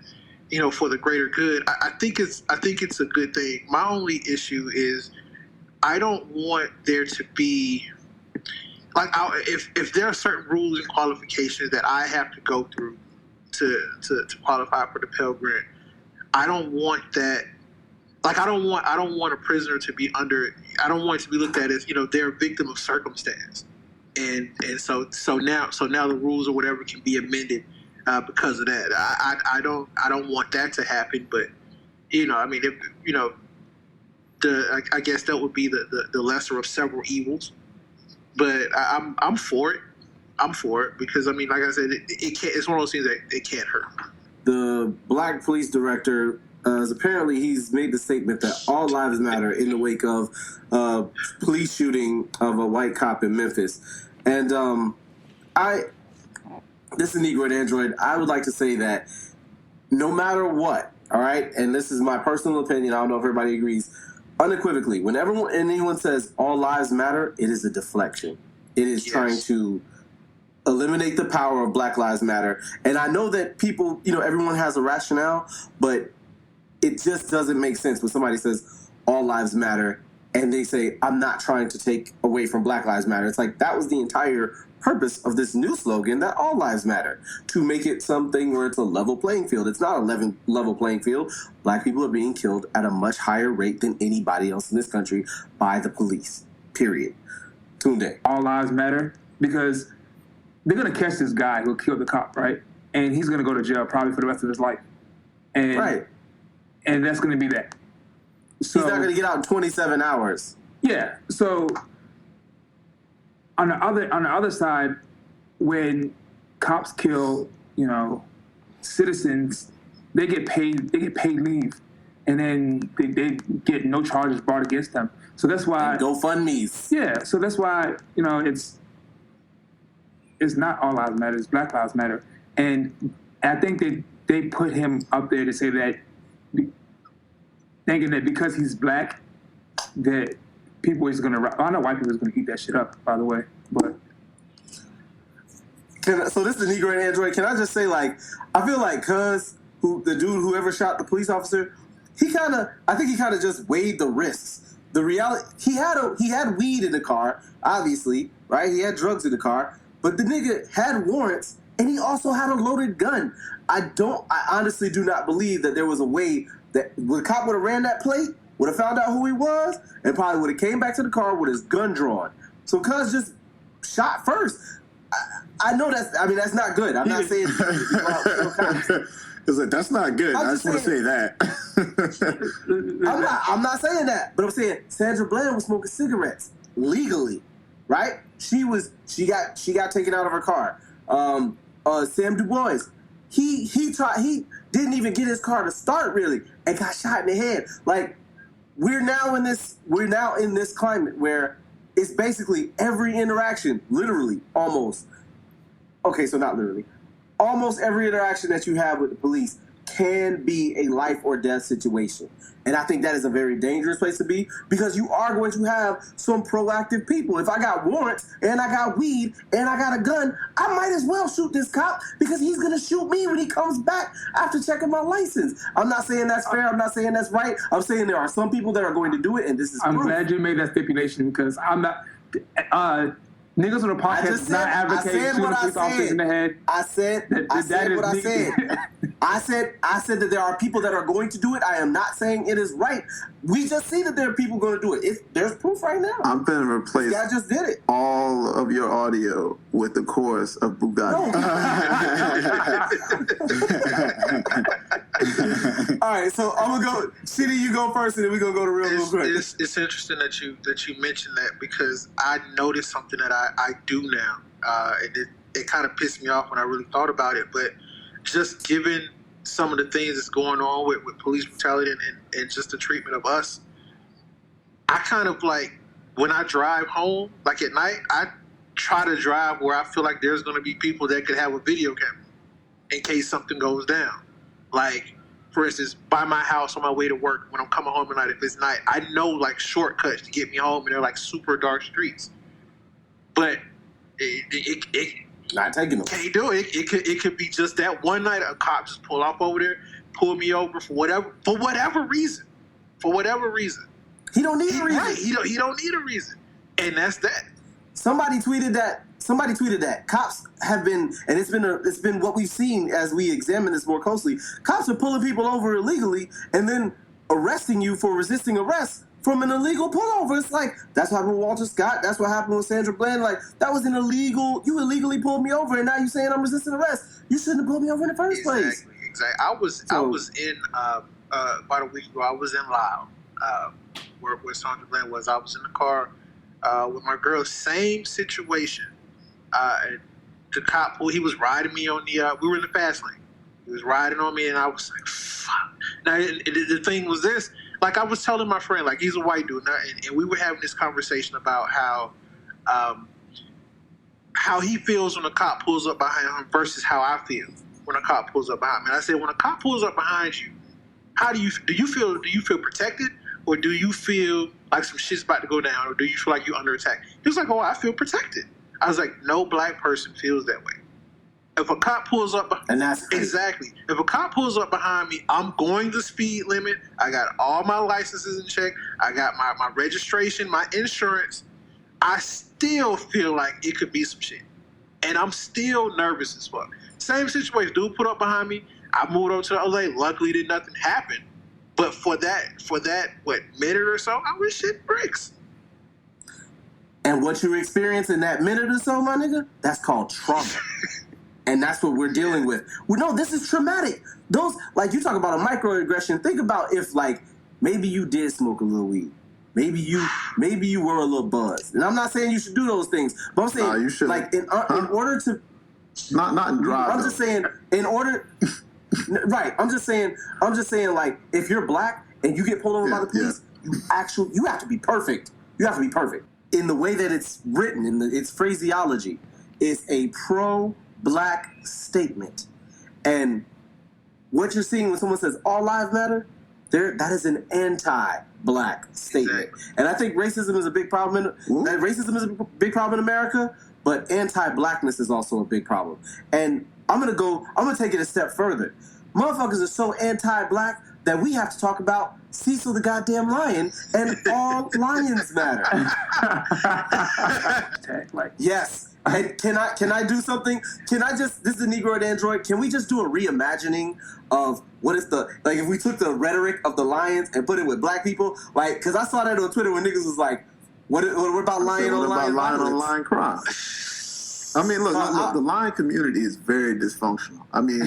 for the greater good, I think it's a good thing. My only issue is, I don't want there to be, if there are certain rules and qualifications that I have to go through to qualify for the Pell Grant, I don't want that. I don't want a prisoner to be under. I don't want it to be looked at as they're a victim of circumstance, and so now the rules or whatever can be amended because of that. I don't want that to happen, but I guess that would be the lesser of several evils, but I'm for it. I'm for it because like I said, it can't. It's one of those things that it can't hurt. The black police director, apparently he's made the statement that all lives matter in the wake of police shooting of a white cop in Memphis, and this is Negro and Android. I would like to say that no matter what, all right, and this is my personal opinion. I don't know if everybody agrees. Unequivocally, whenever anyone says all lives matter, it is a deflection. It is trying to eliminate the power of Black Lives Matter. And I know that people, everyone has a rationale, but it just doesn't make sense when somebody says all lives matter and they say, I'm not trying to take away from Black Lives Matter. It's like that was the entire purpose of this new slogan, that all lives matter, to make it something where it's a level playing field. It's not a level playing field. Black people are being killed at a much higher rate than anybody else in this country by the police, period. Tunde. All lives matter because they're going to catch this guy who killed the cop, right? And he's going to go to jail probably for the rest of his life. And that's going to be that. So, he's not going to get out in 27 hours. Yeah. So on the other side, when cops kill, citizens, they get paid leave, and then they get no charges brought against them. So that's why GoFundMe's. Yeah. So that's why it's not all lives matter. It's Black Lives Matter, and I think they put him up there to say that, thinking that because he's black, that people is gonna. I know white people is gonna eat that shit up. By the way, but so this is the Negro and Android. Can I just say, I feel like the dude whoever shot the police officer, I think he kind of just weighed the risks. The reality, he had weed in the car, obviously, right? He had drugs in the car, but the nigga had warrants and he also had a loaded gun. I honestly do not believe that there was a way that the cop would have ran that plate, would have found out who he was, and probably would have came back to the car with his gun drawn. So cuz just shot first. I know that's not good. I'm not saying it's like, that's not good. I just want to say that. I'm not saying that, but I'm saying Sandra Bland was smoking cigarettes legally, right? She got taken out of her car. Sam Du Bois, he didn't even get his car to start really and got shot in the head. Like we're now in this climate where it's basically every interaction, literally almost. Okay, so not literally. Almost every interaction that you have with the police can be a life or death situation. And I think that is a very dangerous place to be because you are going to have some proactive people. If I got warrants and I got weed and I got a gun, I might as well shoot this cop because he's going to shoot me when he comes back after checking my license. I'm not saying that's fair. I'm not saying that's right. I'm saying there are some people that are going to do it, and this is I'm proof. glad you made that stipulation because I'm not... niggas on the podcast is not advocating shooting police officers in the head. I said what I said. I said that there are people that are going to do it. I am not saying it is right. We just see that there are people going to do it. There's proof right now. I'm going to replace I just did it. all of your audio with the chorus of Bugatti. All right, so I'm going to go. Shitty, you go first, and then we're going to go to real quick. It's interesting that you mentioned that because I noticed something that I do now. And it kind of pissed me off when I really thought about it, but just given some of the things that's going on with police brutality and just the treatment of us, I kind of like, when I drive home, like at night, I try to drive where I feel like there's going to be people that could have a video camera in case something goes down. Like, for instance, by my house on my way to work, when I'm coming home at night, if it's night, I know like shortcuts to get me home, and they're like super dark streets. But it not taking them. Can't do it. It could be just that one night a cop just pull off over there, pull me over for whatever reason. For whatever reason. He don't need a reason. Right. He don't need a reason. And that's that. Somebody tweeted that. Cops have been, and it's been what we've seen as we examine this more closely. Cops are pulling people over illegally and then arresting you for resisting arrest from an illegal pullover. It's like, that's what happened with Walter Scott. That's what happened with Sandra Bland. Like, that was an illegal, you illegally pulled me over, and now you're saying I'm resisting arrest. You shouldn't have pulled me over in the first place. Exactly. I was in, about a week ago, I was in Lyle, where Sandra Bland was. I was in the car with my girl, same situation. The cop, he was riding me on the, we were in the fast lane. He was riding on me, and I was like, fuck. Now, the thing was this, like I was telling my friend, like he's a white dude, and we were having this conversation about how he feels when a cop pulls up behind him versus how I feel when a cop pulls up behind me. And I said, when a cop pulls up behind you, how do you feel protected, or do you feel like some shit's about to go down, or do you feel like you're under attack? He was like, oh, I feel protected. I was like, no black person feels that way. If a cop pulls up, and that's crazy. Exactly. If a cop pulls up behind me, I'm going the speed limit. I got all my licenses in check. I got my registration, my insurance. I still feel like it could be some shit, and I'm still nervous as fuck. Same situation. Dude put up behind me. I moved over to the LA. Luckily, did nothing happen. But for that, minute or so, I was shit bricks. And what you experience in that minute or so, my nigga, that's called trauma. And that's what we're dealing with. Well, no, this is traumatic. Those, like, you talk about a microaggression. Think about if, like, maybe you did smoke a little weed. Maybe you were a little buzzed. And I'm not saying you should do those things, but I'm saying, you should. Like, in order to, not in drive. I'm just saying, in order, right? I'm just saying, like, if you're black and you get pulled over by the police, you have to be perfect. You have to be perfect. In the way that it's written, its phraseology, is a pro-black statement. And what you're seeing when someone says all lives matter, that is an anti-black statement. Exactly. And I think racism is a big problem. Racism is a big problem in America, but anti-blackness is also a big problem. And I'm gonna take it a step further. Motherfuckers are so anti-black that we have to talk about Cecil the goddamn lion and all lions matter. Yes. And can I do something? This is the Negroid Android. Can we just do a reimagining of what if if we took the rhetoric of the lions and put it with black people? Like, because I saw that on Twitter when niggas was like, what about lion on lion? Lion on lion crime? I mean, look, the lion community is very dysfunctional. I mean,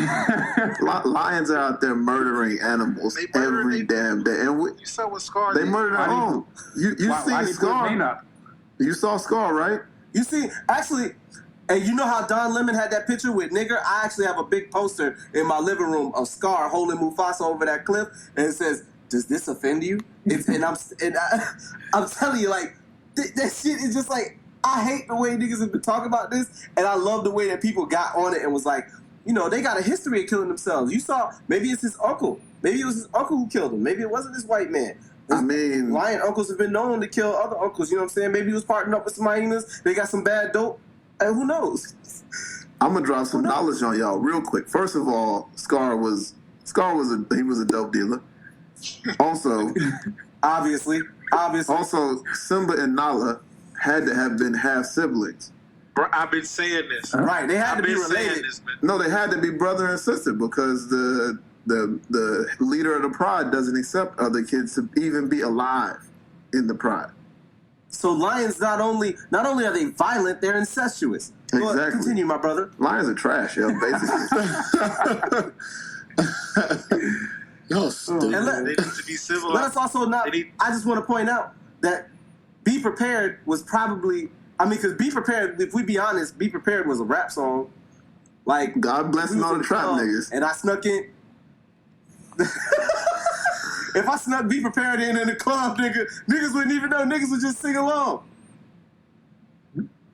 lions are out there murdering animals every damn day. And you saw what Scar they murder their own. You seen Scar? You saw Scar, right? You see, actually, and you know how Don Lemon had that picture with nigger? I actually have a big poster in my living room of Scar holding Mufasa over that cliff, and it says, "Does this offend you?" I'm telling you, like, that shit is just like, I hate the way niggas have been talking about this, and I love the way that people got on it and was like, you know, they got a history of killing themselves. You saw, maybe it's his uncle. Maybe it was his uncle who killed him. Maybe it wasn't this white man. Lion uncles have been known to kill other uncles. You know what I'm saying? Maybe he was partnering up with some hyenas. They got some bad dope. And who knows? I'm gonna drop some knowledge on y'all real quick. First of all, Scar was a dope dealer. Also, obviously. Also, Simba and Nala had to have been half siblings. Bro, I've been saying this. Right, they had to be related. No, they had to be brother and sister because the leader of the pride doesn't accept other kids to even be alive in the pride. So lions not only are they violent, they're incestuous. Exactly. Continue, my brother. Lions are trash, yo, basically. No, they need to be civilized. Let us also not. I just want to point out that Be Prepared was probably. I mean, because Be Prepared, if we be honest, Be Prepared was a rap song. Like, God blessing all the trap niggas. And I snuck in. If I snuck Be Prepared in the club, niggas wouldn't even know. Niggas would just sing along.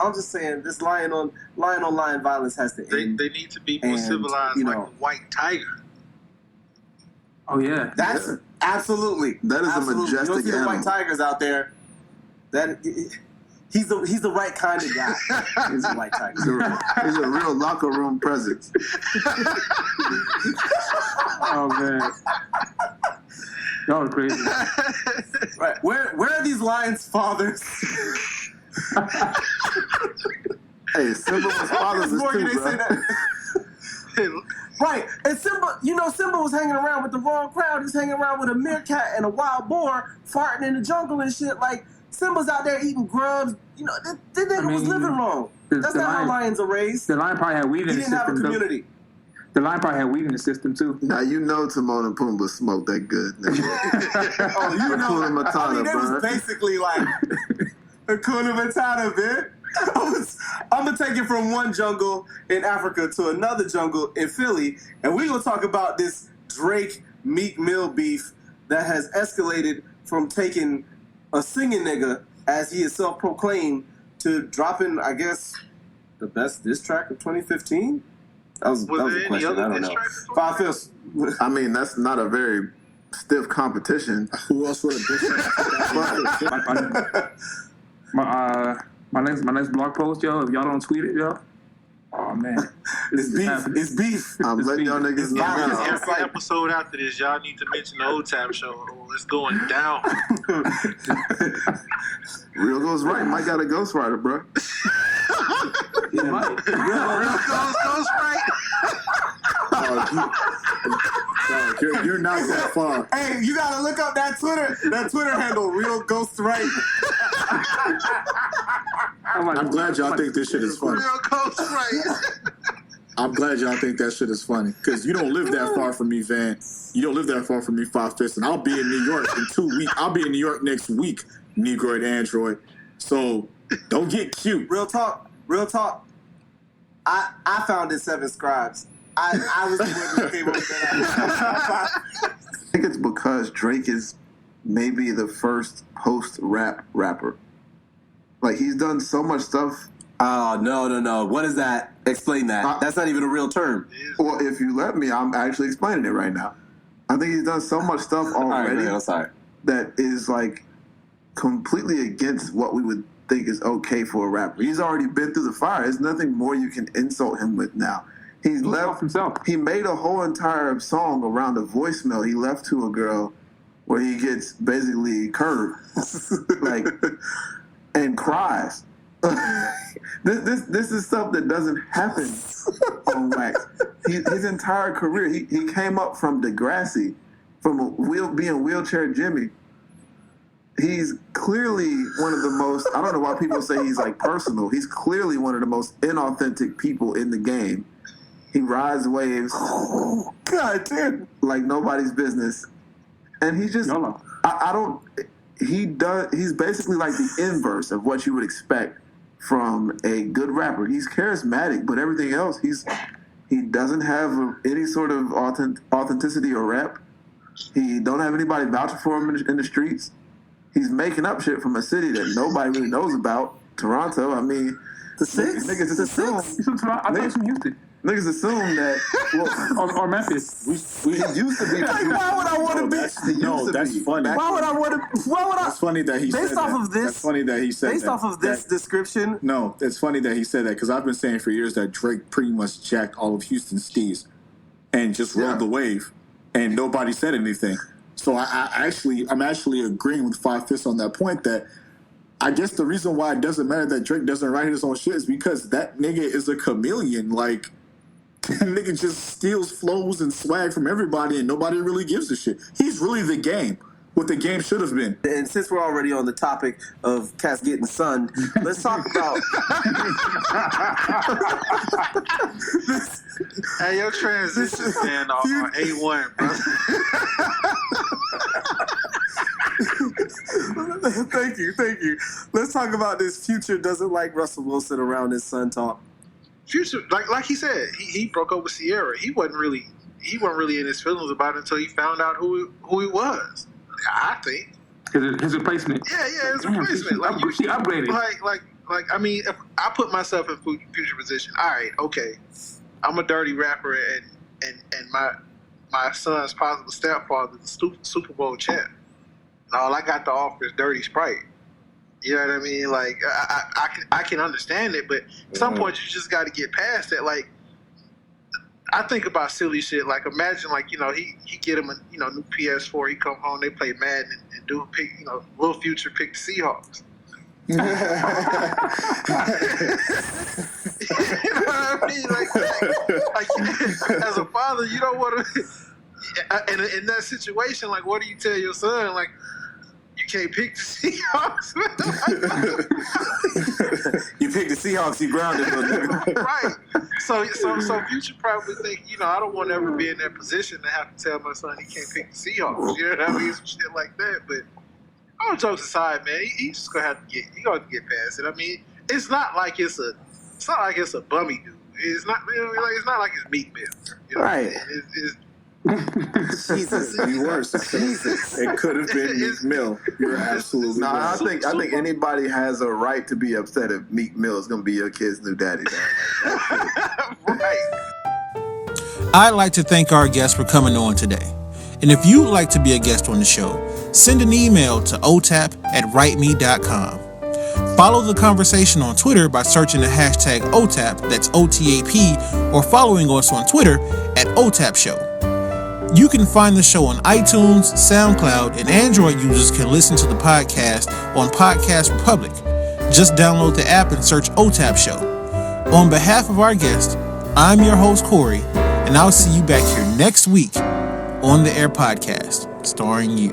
I'm just saying, this lion on lion violence has to end. They need to be more civilized, like a white tiger. Oh yeah, that's absolutely. That is absolutely. a majestic You don't see animal. the white tigers out there. He's the right kind of guy. He's a white tiger. He's a real locker room presence. Oh man, y'all are crazy. Right, where are these lions' fathers? Hey, Simba was fathers too, bro. Right, and Simba was hanging around with the wrong crowd. He's hanging around with a meerkat and a wild boar farting in the jungle and shit. Like, Simba's out there eating grubs. You know, that nigga was living wrong. That's not how lions are raised. The lion probably had weed in the system. He didn't have a community. The lion probably had weed in the system too. Now you know Timon and Pumbaa smoked that good. Oh, you know. Matata, I mean, it was basically like Hakuna Matata, man. I'm gonna take it from one jungle in Africa to another jungle in Philly, and we're gonna talk about this Drake Meek Mill beef that has escalated from taking a singing nigga, as he is self-proclaimed, to dropping, I guess, the best diss track of 2015. That was a question. I don't know. 5 Fifths. I mean, that's not a very stiff competition. Who else would have diss track? My next blog post, yo. If y'all don't tweet it, yo. Oh man, it's beef. It's beef. I'm letting y'all niggas know. Every episode after this, y'all need to mention the OTAP show. Oh, it's going down. Real goes right. Mike got a ghostwriter, bro. Yeah, Mike. Real goes right. You're not that far. Hey, you gotta look up that Twitter handle, Real Ghost Right. I'm glad y'all think this shit is funny. Real Ghost Right. I'm glad y'all think that shit is funny. Because you don't live that far from me, Van. You don't live that far from me, 5 Fifths. And I'll be in New York in 2 weeks. I'll be in New York next week, Negroid Android. So don't get cute. Real talk. I found it 7 Scribes. I was the one who came up with that. I think it's because Drake is maybe the first post-rap rapper. Like, he's done so much stuff. Oh, no. What is that? Explain that. That's not even a real term. Well, if you let me, I'm actually explaining it right now. I think he's done so much stuff already that is, like, completely against what we would think is okay for a rapper. He's already been through the fire. There's nothing more you can insult him with now. He's left himself. He made a whole entire song around a voicemail he left to a girl where he gets basically curved, like, and cries. This is stuff that doesn't happen on wax. His entire career, he came up from Degrassi, from being wheelchair Jimmy. He's clearly one of the most, I don't know why people say he's like personal. He's clearly one of the most inauthentic people in the game. He rides waves. Oh, God damn. Like nobody's business. And he just, he's basically like the inverse of what you would expect from a good rapper. He's charismatic, but everything else, he doesn't have any sort of authenticity or rap. He don't have anybody vouching for him in the streets. He's making up shit from a city that nobody really knows about. Toronto, I mean, the Six? Niggas, I thought it's from Houston. Niggas assume that, or Memphis. We used to be. Like, why would I want to be? That's funny. Why would I want to? Why would I? That's funny that he said that. That's funny that he said that. Based off of this description. No, it's funny that he said that because I've been saying for years that Drake pretty much jacked all of Houston's steez and just rode the wave, and nobody said anything. So I'm actually agreeing with Five Fists on that point that I guess the reason why it doesn't matter that Drake doesn't write his own shit is because that nigga is a chameleon. Like, that nigga just steals flows and swag from everybody and nobody really gives a shit. He's really the game. What the game should have been. And since we're already on the topic of cats getting sunned, let's talk about. Hey, your transition man on A1, bro. Thank you. Let's talk about this. Future doesn't like Russell Wilson around his son talk. Future, like he said, he broke up with Sierra. He wasn't really in his feelings about it until he found out who he was. I think his replacement. Yeah, his replacement. Like she upgraded. Like I mean, if I put myself in Future position, all right, okay, I'm a dirty rapper, and my son's possible stepfather is the Super Bowl champ, and all I got to offer is dirty Sprite. You know what I mean? Like I can understand it, but at some point you just got to get past that. Like, I think about silly shit. Like, imagine, like, you know, he get him a new PS4. He come home, they play Madden, and do pick, Lil Future pick the Seahawks. You know what I mean? Like as a father, you don't want to. And in that situation, like, what do you tell your son? Like, you can't pick the Seahawks. You pick the Seahawks, you grounded. Right. So Future probably think, I don't want to ever be in that position to have to tell my son he can't pick the Seahawks. You know what I mean? Some shit like that. But all jokes aside, man, he's just gonna have to get past it. I mean, it's not like it's a bummy dude. It's not it's not like it's Meat Mill. Right. It's Jesus, be worse. Jesus, it could have been Meek Mill. You're absolutely right. I think anybody has a right to be upset if Meek Mill is going to be your kid's new daddy. Right. I'd like to thank our guests for coming on today. And if you'd like to be a guest on the show, send an email to otap@writeme.com. Follow the conversation on Twitter by searching the hashtag OTAP, that's OTAP, or following us on Twitter at OTAP Show. You can find the show on iTunes, SoundCloud, and Android users can listen to the podcast on Podcast Republic. Just download the app and search OTAP Show. On behalf of our guest, I'm your host, Corey, and I'll see you back here next week on the Air Podcast, starring you.